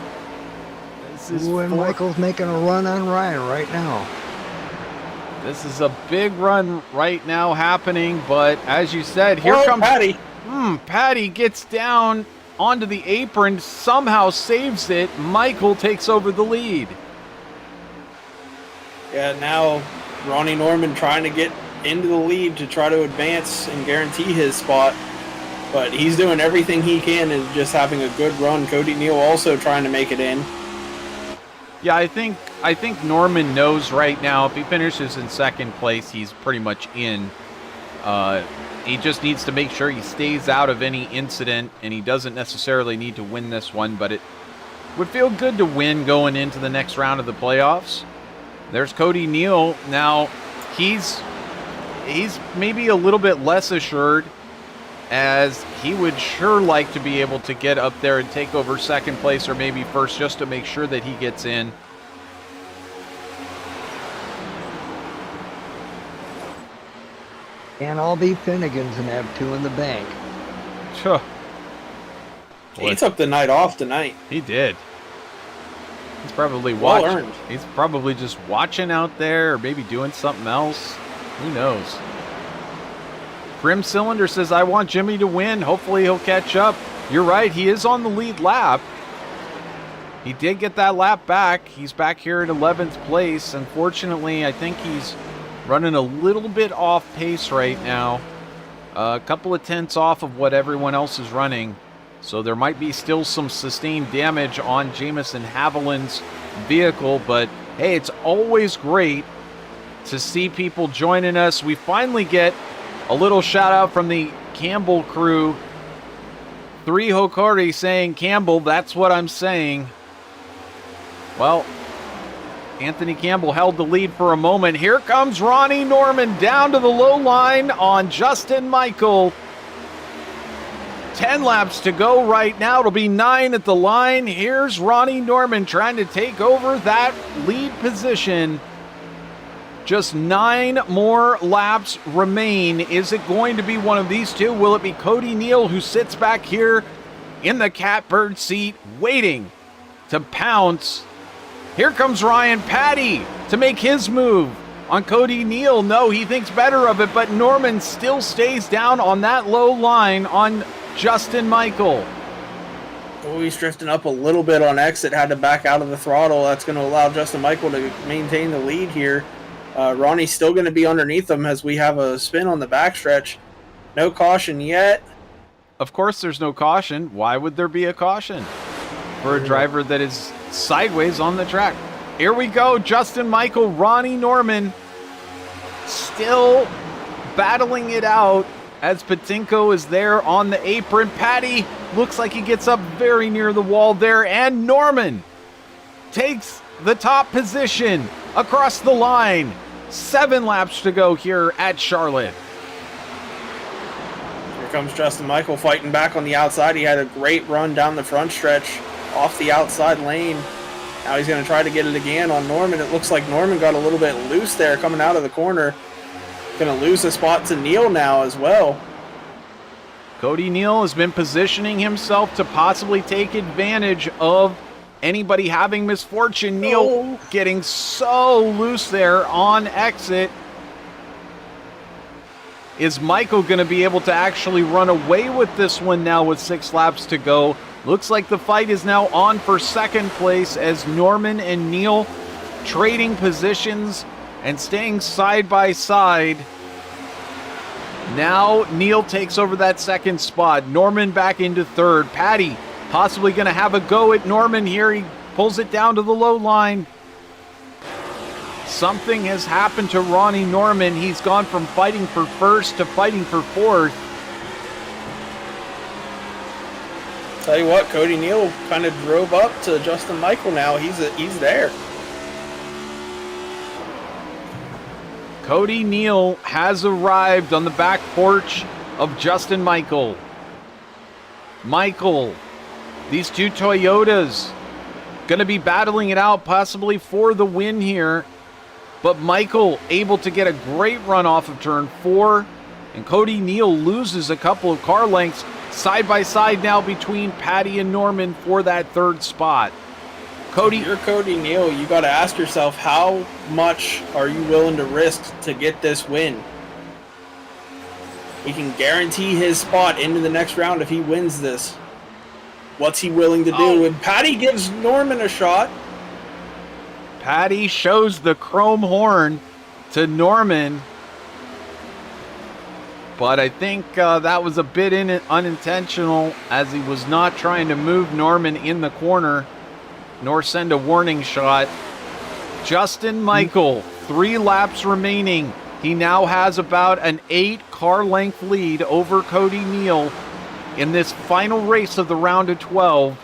This is Ooh, and four- Michael's making a run on Ryan right now. This is a big run right now happening, but as you said, here comes Patty. Patty gets down onto the apron, somehow saves it. Michael takes over the lead. Yeah, now Ronnie Norman trying to get into the lead to try to advance and guarantee his spot. But he's doing everything he can and just having a good run. Cody Neal also trying to make it in. Yeah, I think Norman knows right now if he finishes in second place, he's pretty much in. He just needs to make sure he stays out of any incident, and he doesn't necessarily need to win this one, but it would feel good to win going into the next round of the playoffs. There's Cody Neal. Now, he's he's maybe a little bit less assured, as he would sure like to be able to get up there and take over second place or maybe first, just to make sure that he gets in. And all be Finnegans and have 2 in the bank. Sure. He took the night off tonight. He did. He's probably Well watching. earned. He's probably just watching out there, or maybe doing something else. Who knows? Grim Cylinder says, I want Jimmy to win. Hopefully he'll catch up. You're right. He is on the lead lap. He did get that lap back. He's back here at 11th place. Unfortunately, I think he's running a little bit off pace right now. A couple of tenths off of what everyone else is running. So there might be still some sustained damage on Jamison Haviland's vehicle. But hey, it's always great to see people joining us. We finally get a little shout out from the Campbell crew. 3 Hokari saying, Campbell, that's what I'm saying. Well, Anthony Campbell held the lead for a moment. Here comes Ronnie Norman down to the low line on Justin Michael. 10 laps to go right now. It'll be 9 at the line. Here's Ronnie Norman trying to take over that lead position. Just 9 more laps remain. Is it going to be one of these two? Will it be Cody Neal, who sits back here in the catbird seat waiting to pounce? Here comes Ryan Patty to make his move on Cody Neal. No, he thinks better of it, but Norman still stays down on that low line on Justin Michael. Oh, he's drifting up a little bit on exit, had to back out of the throttle. That's going to allow Justin Michael to maintain the lead here. Ronnie's still going to be underneath him as we have a spin on the backstretch. No caution yet. Of course there's no caution. Why would there be a caution for a driver that is sideways on the track? Here we go. Justin Michael, Ronnie Norman still battling it out as Patinko is there on the apron. Patty looks like he gets up very near the wall there, and Norman takes the top position across the line. 7 laps to go here at Charlotte. Here comes Justin Michael fighting back on the outside. He had a great run down the front stretch off the outside lane. Now he's going to try to get it again on Norman. It looks like Norman got a little bit loose there coming out of the corner. Going to lose a spot to Neal now as well. Cody Neal has been positioning himself to possibly take advantage of anybody having misfortune. Neal getting so loose there on exit. Is Michael going to be able to actually run away with this one now with 6 laps to go? Looks like the fight is now on for second place as Norman and Neal trading positions and staying side by side. Now Neal takes over that second spot. Norman back into third. Patty possibly going to have a go at Norman here. He pulls it down to the low line. Something has happened to Ronnie Norman. He's gone from fighting for first to fighting for fourth. Tell you what, Cody Neal kind of drove up to Justin Michael now. He's there. Cody Neal has arrived on the back porch of Justin Michael. Michael, these 2 Toyotas going to be battling it out possibly for the win here. But Michael able to get a great run off of turn 4. And Cody Neal loses a couple of car lengths side by side now between Patty and Norman for that third spot. Cody, if you're Cody Neal, you got to ask yourself, how much are you willing to risk to get this win? He can guarantee his spot into the next round if he wins this. What's he willing to do? And Patty gives Norman a shot. Patty shows the chrome horn to Norman. But I think that was a bit unintentional, as he was not trying to move Norman in the corner nor send a warning shot. Justin Michael, 3 laps remaining. He now has about an 8 car length lead over Cody Neal in this final race of the round of 12.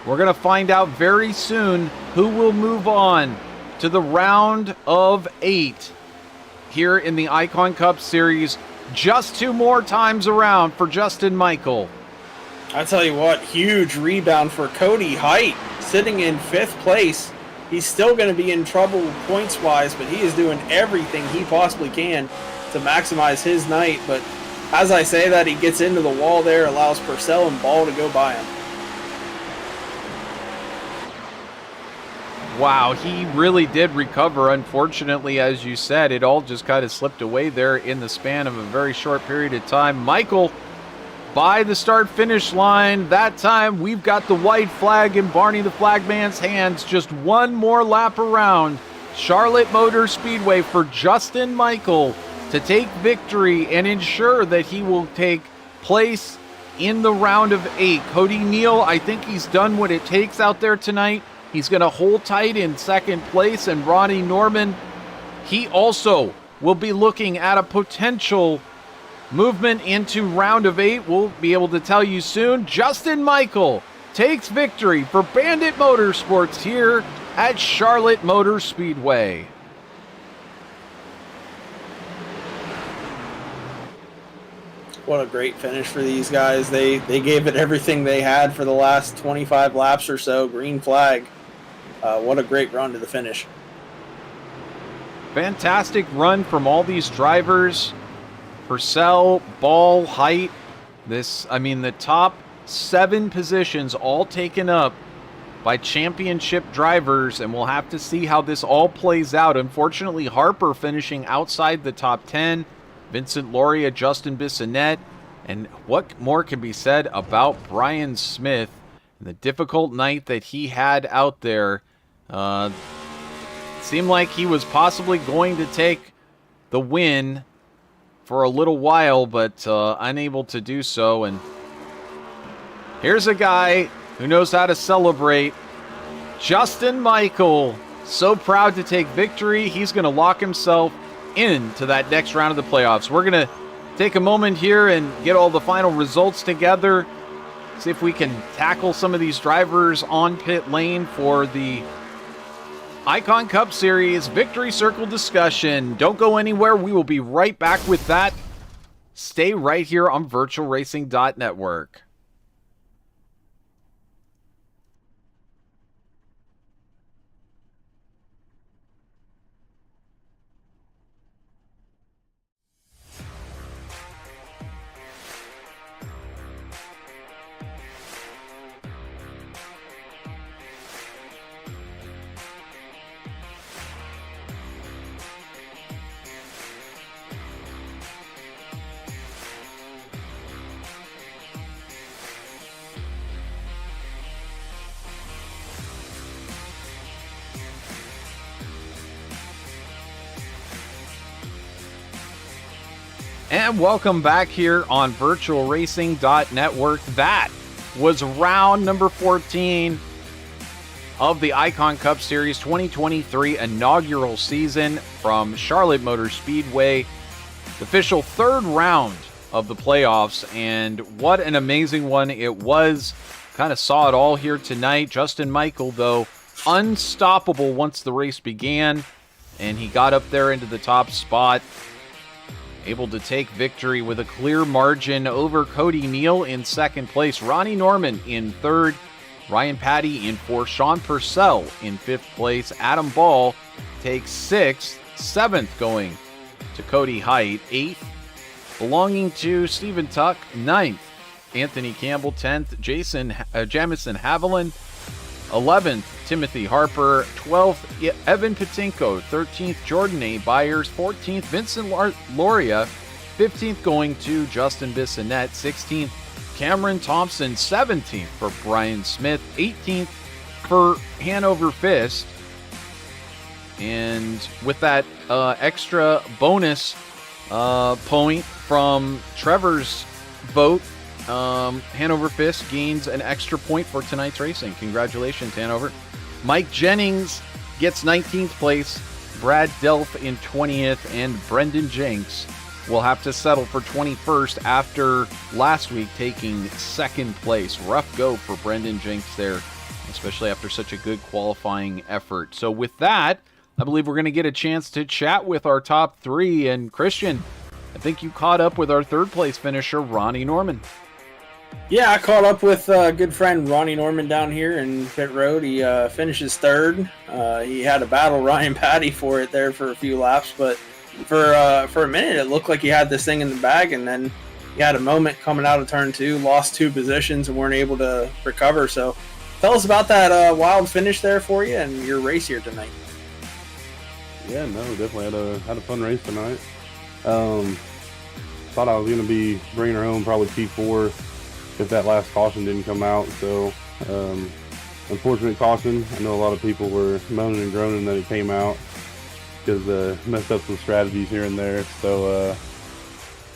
We're going to find out very soon who will move on to the round of 8. here in the Icon Cup Series. Just 2 more times around for Justin Michael. I tell you what, huge rebound for Cody Height, sitting in 5th place. He's still going to be in trouble points-wise, but he is doing everything he possibly can to maximize his night. But as I say that, he gets into the wall there, allows Purcell and Ball to go by him. Wow, he really did recover. Unfortunately, as you said, it all just kind of slipped away there in the span of a very short period of time. Michael, by the start-finish line, that time we've got the white flag in Barney the Flagman's hands. Just 1 more lap around Charlotte Motor Speedway for Justin Michael to take victory and ensure that he will take place in the round of 8. Cody Neal, I think he's done what it takes out there tonight. He's going to hold tight in 2nd place, and Ronnie Norman, he also will be looking at a potential movement into round of 8. We'll be able to tell you soon. Justin Michael takes victory for Bandit Motorsports here at Charlotte Motor Speedway. What a great finish for these guys. They gave it everything they had for the last 25 laps or so. Green flag. What a great run to the finish. Fantastic run from all these drivers. Purcell, Ball, Height. The top 7 positions all taken up by championship drivers, and we'll have to see how this all plays out. Unfortunately, Harper finishing outside the top 10. Vincent Loria, Justin Bissonnette, and what more can be said about Brian Smith and the difficult night that he had out there. Seemed like he was possibly going to take the win for a little while, but unable to do so. And here's a guy who knows how to celebrate. Justin Michael, so proud to take victory. He's going to lock himself into that next round of the playoffs. We're going to take a moment here and get all the final results together. See if we can tackle some of these drivers on pit lane for the Icon Cup Series Victory Circle discussion. Don't go anywhere. We will be right back with that. Stay right here on VirtualRacing.Network. And welcome back here on VirtualRacing.Network. That was round number 14 of the Icon Cup Series 2023 inaugural season from Charlotte Motor Speedway. The official 3rd round of the playoffs, and what an amazing one it was. Kind of saw it all here tonight. Justin Michael, though, unstoppable once the race began, and he got up there into the top spot. Able to take victory with a clear margin over Cody Neal in 2nd place. Ronnie Norman in 3rd. Ryan Patty in 4th. Sean Purcell in 5th place. Adam Ball takes 6th. 7th going to Cody Height. 8th belonging to Stephen Tuck. 9th, Anthony Campbell. 10th, Jamison Haviland. 11th, Timothy Harper. 12th, Evan Patinko. 13th, Jordan A. Byers. 14th, Vincent Loria. 15th going to Justin Bissonnette. 16th, Cameron Thompson. 17th for Brian Smith. 18th for Hanover Fist. And with that extra bonus point from Trevor's vote, Hanover Fist gains an extra point for tonight's racing. Congratulations, Hanover. Mike Jennings gets 19th place. Brad Delph in 20th. And Brendan Jenks will have to settle for 21st after last week taking 2nd place. Rough go for Brendan Jenks there, especially after such a good qualifying effort. So with that, I believe we're going to get a chance to chat with our top three. And Christian, I think you caught up with our third place finisher, Ronnie Norman. Yeah, I caught up with good friend Ronnie Norman down here in pit road. He finishes third. He had to battle Ryan Patty for it there for a few laps, but for a minute it looked like he had this thing in the bag, and then he had a moment coming out of turn 2, lost 2 positions and weren't able to recover. So tell us about that wild finish there for you and your race here tonight. Yeah, no, definitely had a fun race tonight. Thought I was going to be bringing her home probably P4 if that last caution didn't come out. So unfortunate caution. I know a lot of people were moaning and groaning that it came out because messed up some strategies here and there. So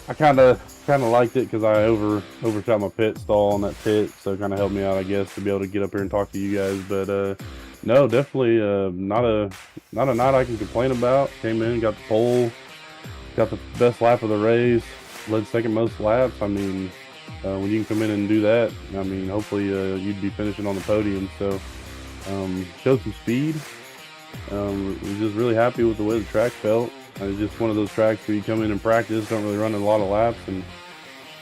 I kind of liked it because I overshot my pit stall on that pit, so it kind of helped me out, I guess, to be able to get up here and talk to you guys. But no, definitely not a night I can complain about. Came in, got the pole, got the best lap of the race, led second most laps. I mean, when you can come in and do that, I mean, hopefully you'd be finishing on the podium. So showed some speed. Was just really happy with the way the track felt. It's just one of those tracks where you come in and practice, don't really run a lot of laps, and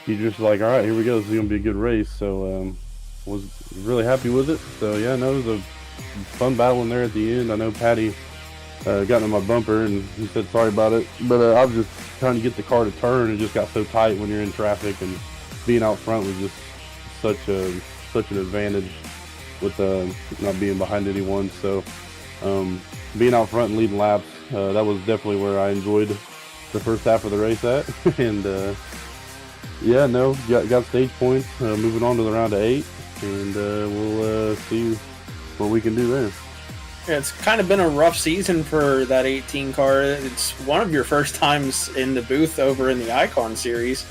you're just like, all right, here we go. This is going to be a good race. So was really happy with it. So yeah, no, it was a fun battle in there at the end. I know Patty got into my bumper and he said sorry about it, but I was just trying to get the car to turn. It just got so tight when you're in traffic, and being out front was just such an advantage with not being behind anyone. So being out front and leading laps, that was definitely where I enjoyed the first half of the race at. And yeah, no, got stage points. Moving on to the round of 8, and we'll see what we can do there. Yeah, it's kind of been a rough season for that 18 car. It's one of your first times in the booth over in the Icon Series,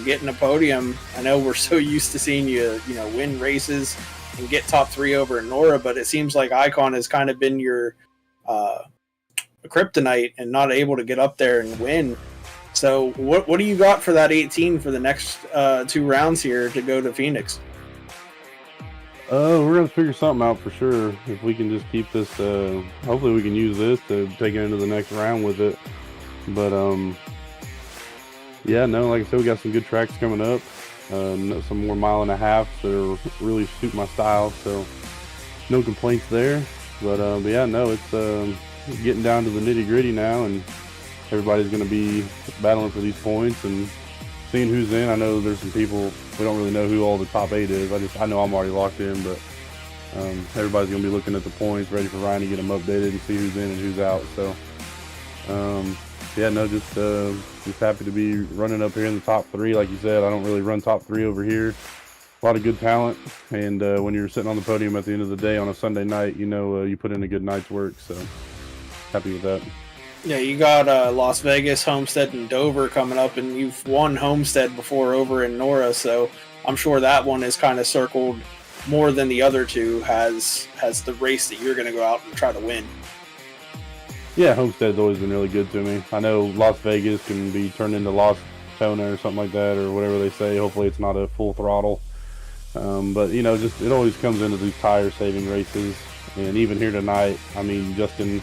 getting a podium. I know we're so used to seeing you win races and get top 3 over in Nora, but it seems like Icon has kind of been your kryptonite and not able to get up there and win. So what do you got for that 18 for the next 2 rounds here to go to Phoenix? We're going to figure something out for sure. If we can just keep this, hopefully we can use this to take it into the next round with it. But, yeah, no, like I said, we got some good tracks coming up. Some more 1.5 miles that really suit my style, so no complaints there. But yeah, no, it's getting down to the nitty gritty now, and everybody's going to be battling for these points and seeing who's in. I know there's some people, we don't really know who all the top 8 is. I know I'm already locked in, but everybody's going to be looking at the points, ready for Ryan to get them updated and see who's in and who's out. So yeah, no, just happy to be running up here in the top 3. Like you said, I don't really run top 3 over here. A lot of good talent, and when you're sitting on the podium at the end of the day on a Sunday night, you put in a good night's work. So happy with that. Yeah, you got Las Vegas, Homestead, and Dover coming up, and you've won Homestead before over in Nora, so I'm sure that one is kind of circled more than the other 2 has the race that you're going to go out and try to win. Yeah, Homestead's always been really good to me. I know Las Vegas can be turned into Las Tona or something like that, or whatever they say. Hopefully it's not a full throttle. But, just it always comes into these tire-saving races. And even here tonight, I mean, Justin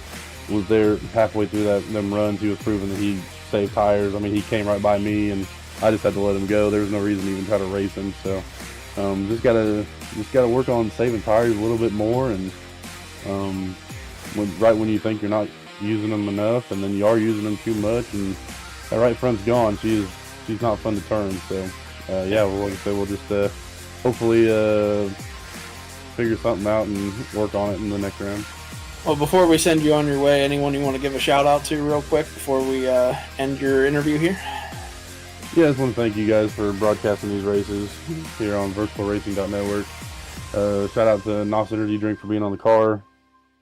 was there halfway through them runs. He was proving that he saved tires. I mean, he came right by me, and I just had to let him go. There was no reason to even try to race him. So just gotta work on saving tires a little bit more. And right when you think you're not using them enough, and then you are using them too much, and that right front's gone. She's not fun to turn. So yeah, well, like I said, we'll just hopefully figure something out and work on it in the next round. Well, before we send you on your way, anyone you want to give a shout out to real quick before we end your interview here? Yeah, I just want to thank you guys for broadcasting these races here on VirtualRacing.Network. Shout out to NOS Energy Drink for being on the car.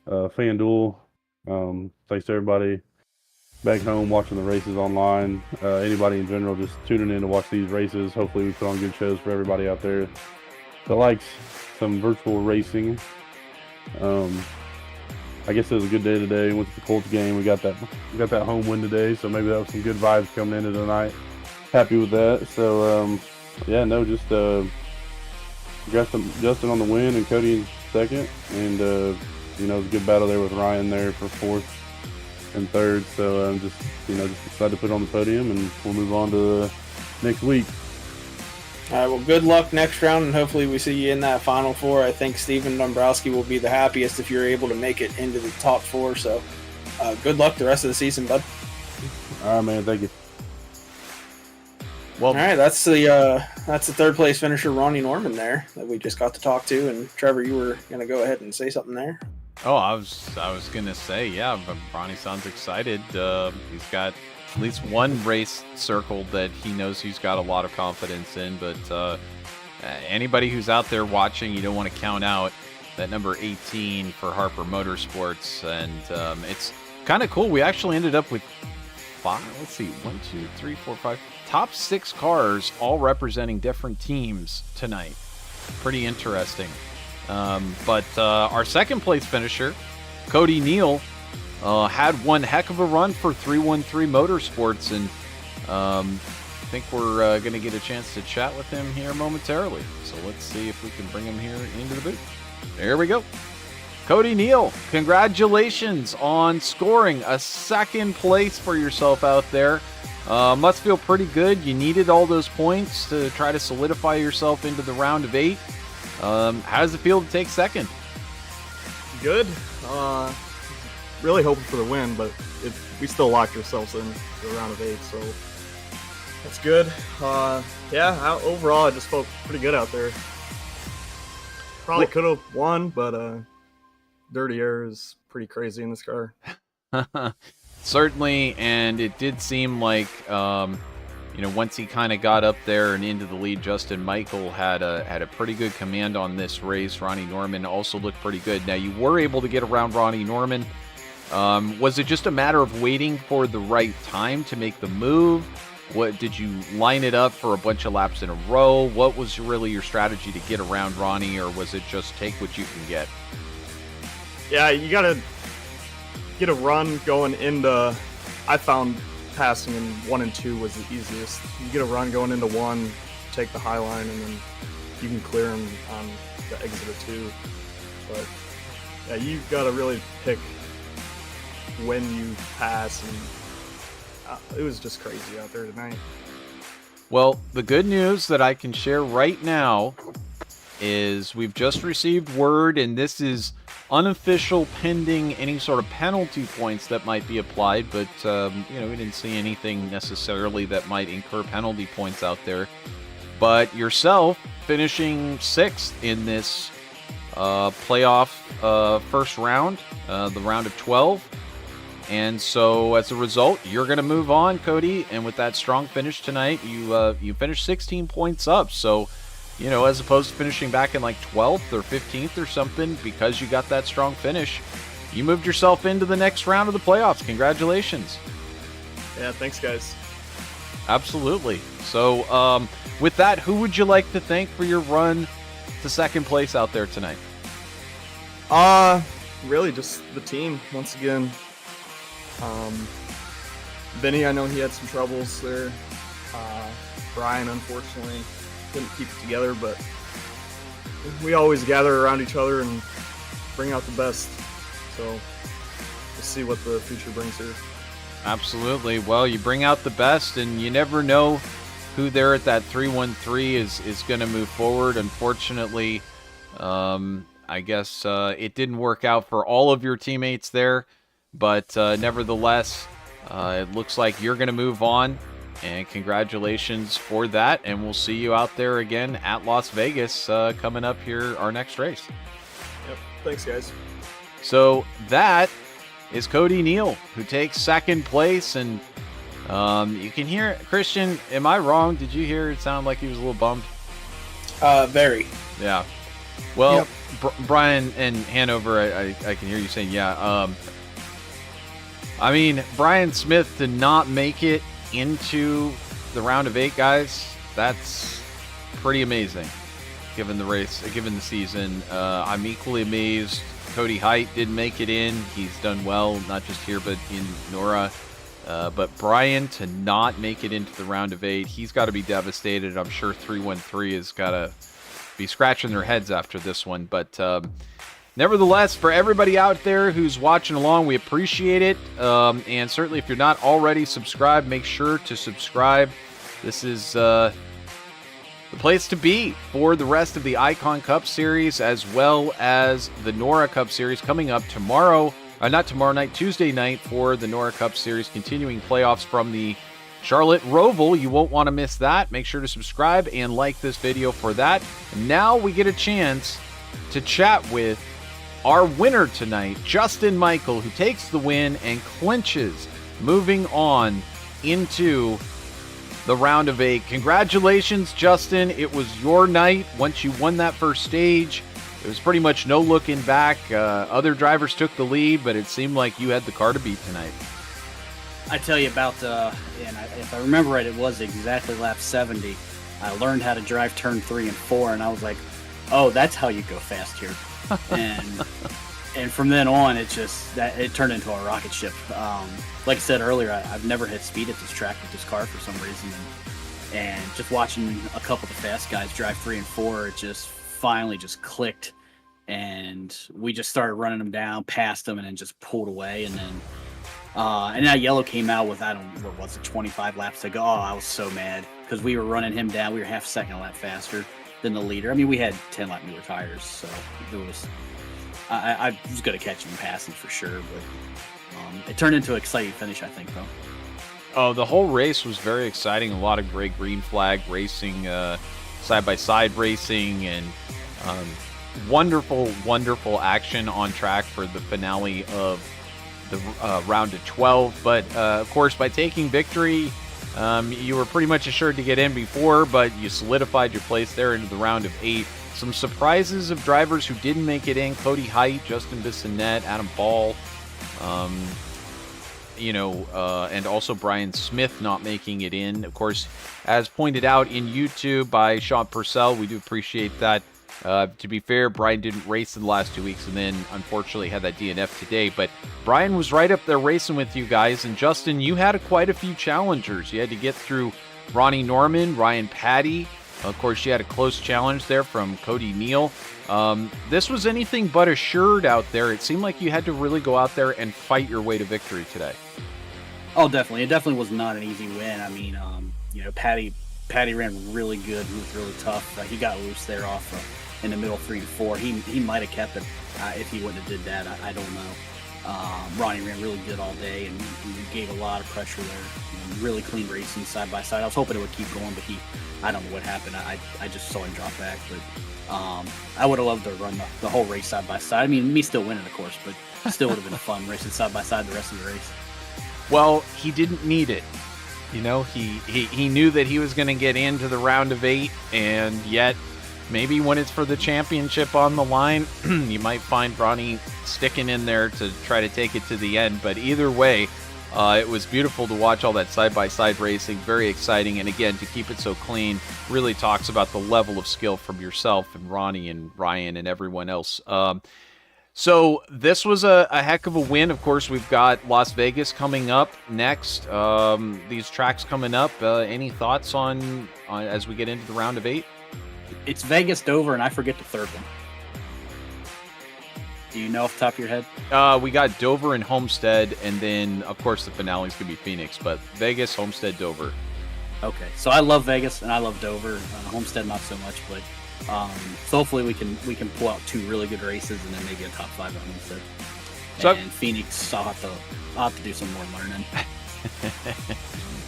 FanDuel. Thanks to everybody back home watching the races online. Anybody in general just tuning in to watch these races. Hopefully we put on good shows for everybody out there that likes some virtual racing. I guess it was a good day today. Went to the Colts game. We got that home win today, so maybe that was some good vibes coming into tonight. Happy with that. So yeah, no, just got Justin on the win and Cody in second, and it was a good battle there with Ryan there for 4th. and third. So I'm just excited to put it on the podium, and we'll move on to next week. All right, well, good luck next round, and hopefully we see you in that Final Four. I think Steven Dombrowski will be the happiest if you're able to make it into the top 4. So good luck the rest of the season, bud. All right, man. Thank you. Well, all right, that's the third place finisher, Ronnie Norman, there that we just got to talk to. And Trevor, you were going to go ahead and say something there. Oh, I was gonna say, yeah, but Ronnie sounds excited. He's got at least one race circled that he knows he's got a lot of confidence in. But anybody who's out there watching, you don't want to count out that number 18 for Harper Motorsports, and it's kind of cool. We actually ended up with 5. Let's see, 1, 2, 3, 4, 5. Top 6 cars, all representing different teams tonight. Pretty interesting. But our second place finisher, Cody Neal, had one heck of a run for 313 Motorsports, and I think we're going to get a chance to chat with him here momentarily. So let's see if we can bring him here into the booth. There we go. Cody Neal, congratulations on scoring a second place for yourself out there. Must feel pretty good. You needed all those points to try to solidify yourself into the round of 8. How does it feel to take second? Good. Really hoping for the win, but we still locked ourselves in the round of 8, so that's good. Overall, I just felt pretty good out there. Probably could have won, but dirty air is pretty crazy in this car. Certainly, and it did seem like once he kind of got up there and into the lead, Justin Michael had a pretty good command on this race. Ronnie Norman also looked pretty good. Now, you were able to get around Ronnie Norman. Was it just a matter of waiting for the right time to make the move? What did you line it up for a bunch of laps in a row? What was really your strategy to get around Ronnie, or was it just take what you can get? Yeah, you gotta get a run going into. I found passing in 1 and 2 was the easiest. You get a run going into 1, take the high line, and then you can clear them on the exit of 2. But yeah, you've got to really pick when you pass, and it was just crazy out there tonight. Well, the good news that I can share right now is we've just received word, and this is unofficial, pending any sort of penalty points that might be applied, but we didn't see anything necessarily that might incur penalty points out there. But yourself finishing 6th in this playoff first round, the round of 12. And so as a result, you're going to move on, Cody, and with that strong finish tonight, you finished 16 points up. So as opposed to finishing back in like 12th or 15th or something, because you got that strong finish, you moved yourself into the next round of the playoffs. Congratulations. Yeah, thanks, guys. Absolutely. So with that, who would you like to thank for your run to second place out there tonight? Really just the team, once again. Vinny, I know he had some troubles there. Brian, unfortunately, couldn't keep it together, but we always gather around each other and bring out the best. So we'll see what the future brings here. Absolutely. Well, you bring out the best, and you never know who there at that 313 is going to move forward. Unfortunately, I guess it didn't work out for all of your teammates there, but nevertheless, it looks like you're going to move on. And congratulations for that, and we'll see you out there again at Las Vegas coming up here, our next race. Yep. Thanks, guys. So that is Cody Neal, who takes second place, and you can hear Christian. Am I wrong? Did you hear it sound like he was a little bummed? Very. Yeah. Well, Yep. Brian and Hanover, I can hear you saying yeah. I mean, Brian Smith did not make it into the round of 8, guys. That's pretty amazing given the race, given the season. I'm equally amazed Cody Height didn't make it in. He's done well, not just here but in Nora. But Brian to not make it into the round of 8, he's got to be devastated. I'm sure 313 has got to be scratching their heads after this one. But Nevertheless, for everybody out there who's watching along, we appreciate it. And certainly if you're not already subscribed, make sure to subscribe. This is the place to be for the rest of the Icon Cup Series, as well as the Nora Cup Series coming up tomorrow. Not tomorrow night, Tuesday night for the Nora Cup Series, continuing playoffs from the Charlotte Roval. You won't want to miss that. Make sure to subscribe and like this video for that. And now we get a chance to chat with our winner tonight, Justin Michael, who takes the win and clinches, moving on into the round of 8. Congratulations, Justin. It was your night. Once you won that first stage, it was pretty much no looking back. Other drivers took the lead, but it seemed like you had the car to beat tonight. I tell you about, if I remember right, it was exactly lap 70. I learned how to drive turn 3 and 4, and I was like, oh, that's how you go fast here. And from then on, it turned into a rocket ship. Like I said earlier, I've never hit speed at this track with this car for some reason, and just watching a couple of the fast guys drive 3 and 4, it just finally just clicked, and we just started running them down, passed them, and then just pulled away. And then that yellow came out with, I don't know, what was it, 25 laps to go. Oh, I was so mad because we were running him down. We were half a second a lap faster than the leader. I mean, we had 10 lap newer tires, so there was. I was going to catch him passing for sure, but it turned into an exciting finish, I think, though. Oh, the whole race was very exciting. A lot of great green flag racing, side-by-side racing, and wonderful, wonderful action on track for the finale of the round of 12. But, of course, by taking victory, you were pretty much assured to get in before, but you solidified your place there into the round of 8. Some surprises of drivers who didn't make it in: Cody Height, Justin Bissonnette, Adam Ball, and also Brian Smith not making it in. Of course, as pointed out in YouTube by Sean Purcell, we do appreciate that. To be fair, Brian didn't race in the last 2 weeks, and then unfortunately had that DNF today. But Brian was right up there racing with you guys. And Justin, you had quite a few challengers. You had to get through Ronnie Norman, Ryan Patty. Of course, you had a close challenge there from Cody Neal. This was anything but assured out there. It seemed like you had to really go out there and fight your way to victory today. Oh, definitely. It definitely was not an easy win. I mean, Patty ran really good. He was really tough. He got loose there off in the middle 3 and 4. He might have kept it if he wouldn't have did that. I don't know. Ronnie ran really good all day, and he gave a lot of pressure there. Really clean racing side by side. I was hoping it would keep going, but I don't know what happened. I just saw him drop back, but I would have loved to run the whole race side by side. I mean, me still winning, of course, but still would have been fun racing side by side the rest of the race. Well, he didn't need it. He knew that he was going to get into the round of 8, and yet maybe when it's for the championship on the line, you might find Ronnie sticking in there to try to take it to the end. But either way, it was beautiful to watch all that side-by-side racing. Very exciting. And again, to keep it so clean really talks about the level of skill from yourself and Ronnie and Ryan and everyone else. So this was a heck of a win. Of course, we've got Las Vegas coming up next. These tracks coming up. Any thoughts on as we get into the round of 8? It's Vegas, Dover, and I forget the third one. Do you know off the top of your head? We got Dover and Homestead, and then, of course, the finale is going to be Phoenix, but Vegas, Homestead, Dover. Okay, so I love Vegas, and I love Dover. Homestead, not so much, but so hopefully we can pull out 2 really good races, and then maybe a top 5 at Homestead. And Phoenix, I'll have to do some more learning.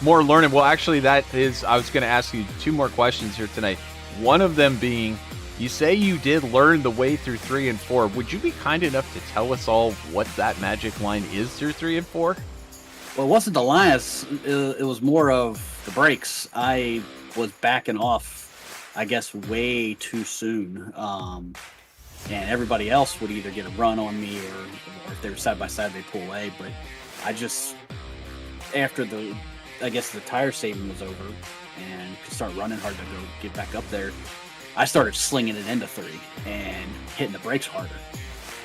More learning. Well, actually, I was going to ask you 2 more questions here tonight. One of them being, you say you did learn the way through 3 and 4. Would you be kind enough to tell us all what that magic line is through 3 and 4? Well, it wasn't the line. It was more of the brakes. I was backing off, I guess, way too soon. And everybody else would either get a run on me or if they were side by side, they'd pull away. But I just, after the tire saving was over and could start running hard to go get back up there, I started slinging it into 3 and hitting the brakes harder.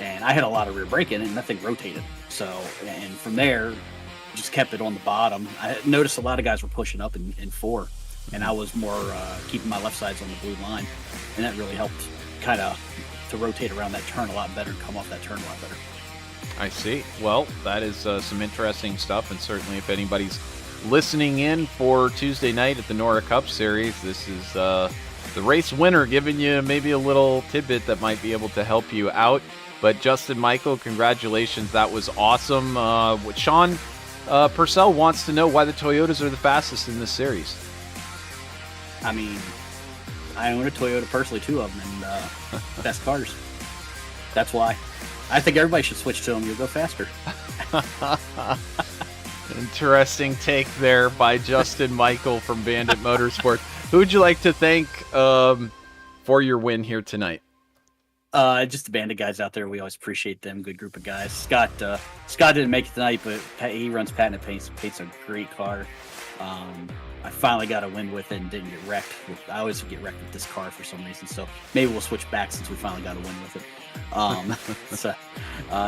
And I had a lot of rear braking and that thing rotated. So, and from there, just kept it on the bottom. I noticed a lot of guys were pushing up in 4, and I was more keeping my left sides on the blue line. And that really helped kind of to rotate around that turn a lot better and come off that turn a lot better. I see. Well, that is some interesting stuff, and certainly if anybody's listening in for Tuesday night at the NORA Cup Series, this is the race winner giving you maybe a little tidbit that might be able to help you out. But Justin Michael, congratulations. That was awesome. Sean Purcell wants to know why the Toyotas are the fastest in this series. I mean, I own a Toyota personally, 2 of them, and best cars. That's why. I think everybody should switch to them. You'll go faster. Interesting take there by Justin Michael from Bandit Motorsports. Who would you like to thank for your win here tonight? Just the Bandit guys out there. We always appreciate them. Good group of guys. Scott didn't make it tonight, but he runs Patent Paints. Paints a great car. I finally got a win with it and didn't get wrecked. I always get wrecked with this car for some reason, so maybe we'll switch back since we finally got a win with it. So,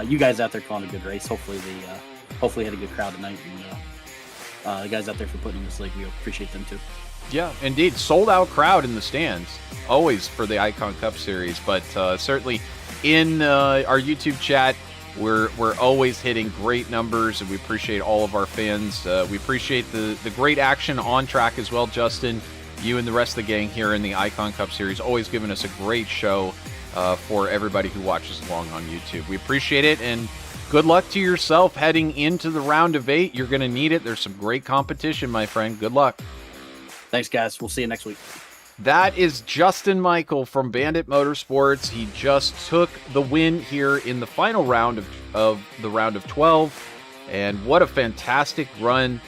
you guys out there calling a good race. Hopefully had a good crowd tonight, and the guys out there for putting in this league, we appreciate them too. Yeah, indeed. Sold out crowd in the stands, always for the Icon Cup Series, but certainly in our YouTube chat, we're always hitting great numbers, and we appreciate all of our fans. We appreciate the great action on track as well, Justin. You and the rest of the gang here in the Icon Cup Series, always giving us a great show for everybody who watches along on YouTube. We appreciate it, and good luck to yourself heading into the round of 8. You're going to need it. There's some great competition, my friend. Good luck. Thanks, guys. We'll see you next week. That is Justin Michael from Bandit Motorsports. He just took the win here in the final round of the round of 12. And what a fantastic run.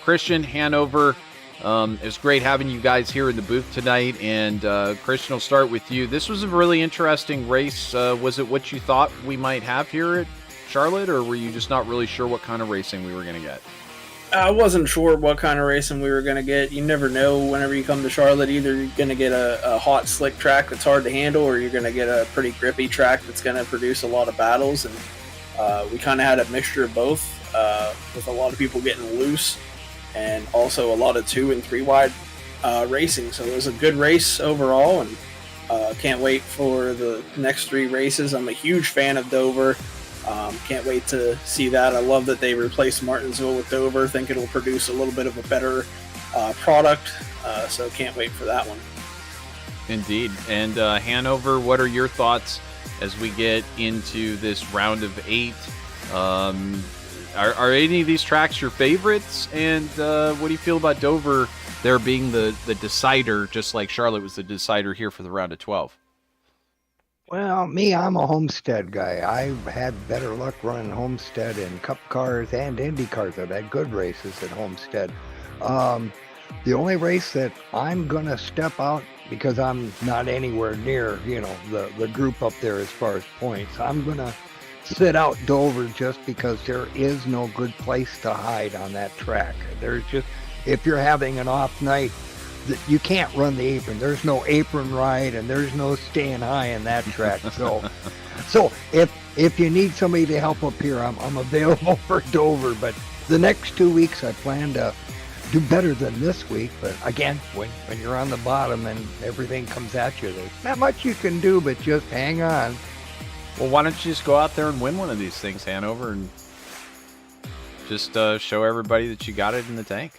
Christian, Hanover, it was great having you guys here in the booth tonight. And Christian, I'll start with you. This was a really interesting race. Was it what you thought we might have here at Charlotte, or were you just not really sure what kind of racing we were going to get? I wasn't sure what kind of racing we were going to get. You never know whenever you come to Charlotte. Either you're going to get a hot, slick track that's hard to handle, or you're going to get a pretty grippy track that's going to produce a lot of battles. And we kind of had a mixture of both, with a lot of people getting loose and also a lot of 2 and 3 wide racing. So it was a good race overall, and can't wait for the next 3 races. I'm a huge fan of Dover. Can't wait to see that. I love that they replaced Martinsville with Dover. Think it'll produce a little bit of a better product, so can't wait for that one. Indeed. And Hanover, what are your thoughts as we get into this round of 8? Are any of these tracks your favorites? And what do you feel about Dover there being the decider, just like Charlotte was the decider here for the round of 12? Well, I'm a Homestead guy. I've had better luck running Homestead in Cup cars and Indy cars. I've had good races at Homestead. The only race that I'm going to step out, because I'm not anywhere near, the group up there as far as points, I'm going to sit out Dover just because there is no good place to hide on that track. There's just, if you're having an off night, you can't run the apron. There's no apron ride, and there's no staying high in that track. So if you need somebody to help up here, I'm available for Dover. But the next 2 weeks, I plan to do better than this week. But again, when you're on the bottom and everything comes at you, there's not much you can do but just hang on. Well, why don't you just go out there and win one of these things, Hanover, and just show everybody that you got it in the tank?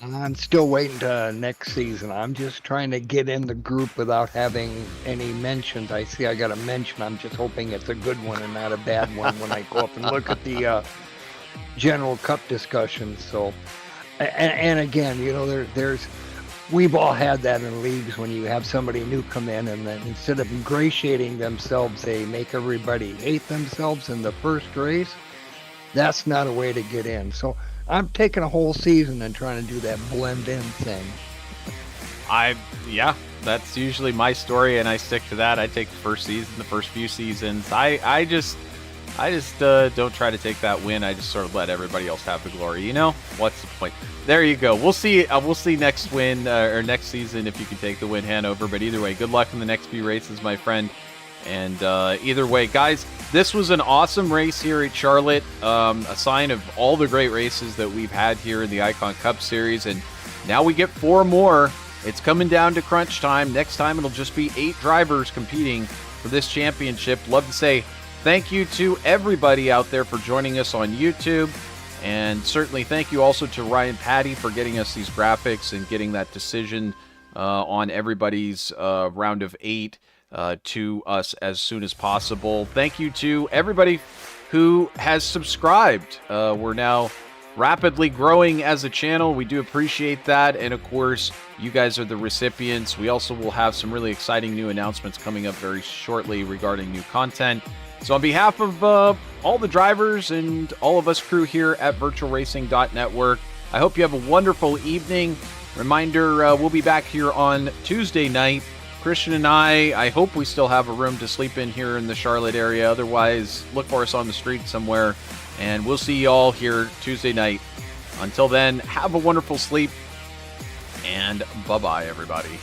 I'm still waiting to next season. I'm just trying to get in the group without having any mentions. I see I got a mention. I'm just hoping it's a good one and not a bad one when I go up and look at the General Cup discussions. So, and again, there's we've all had that in leagues when you have somebody new come in, and then instead of ingratiating themselves, they make everybody hate themselves in the first race. That's not a way to get in. So I'm taking a whole season and trying to do that blend in thing. That's usually my story, and I stick to that. I take the first few seasons. I just don't try to take that win. I just sort of let everybody else have the glory. What's the point? There you go. We'll see next win or next season if you can take the win, Hanover. But either way, good luck in the next few races, my friend. And either way, guys, this was an awesome race here at Charlotte. A sign of all the great races that we've had here in the Icon Cup Series. And now we get 4 more it's coming down to crunch time. Next time, it'll just be 8 drivers competing for this championship. Love to say thank you to everybody out there for joining us on YouTube. And certainly thank you also to Ryan Patty for getting us these graphics and getting that decision on everybody's round of 8 to us as soon as possible. Thank you to everybody who has subscribed. We're now rapidly growing as a channel. We do appreciate that. And of course, you guys are the recipients. We also will have some really exciting new announcements coming up very shortly regarding new content. So on behalf of all the drivers and all of us crew here at VirtualRacing.Network, I hope you have a wonderful evening. Reminder, we'll be back here on Tuesday night. Christian and I hope we still have a room to sleep in here in the Charlotte area. Otherwise, look for us on the street somewhere. And we'll see you all here Tuesday night. Until then, have a wonderful sleep. And bye-bye, everybody.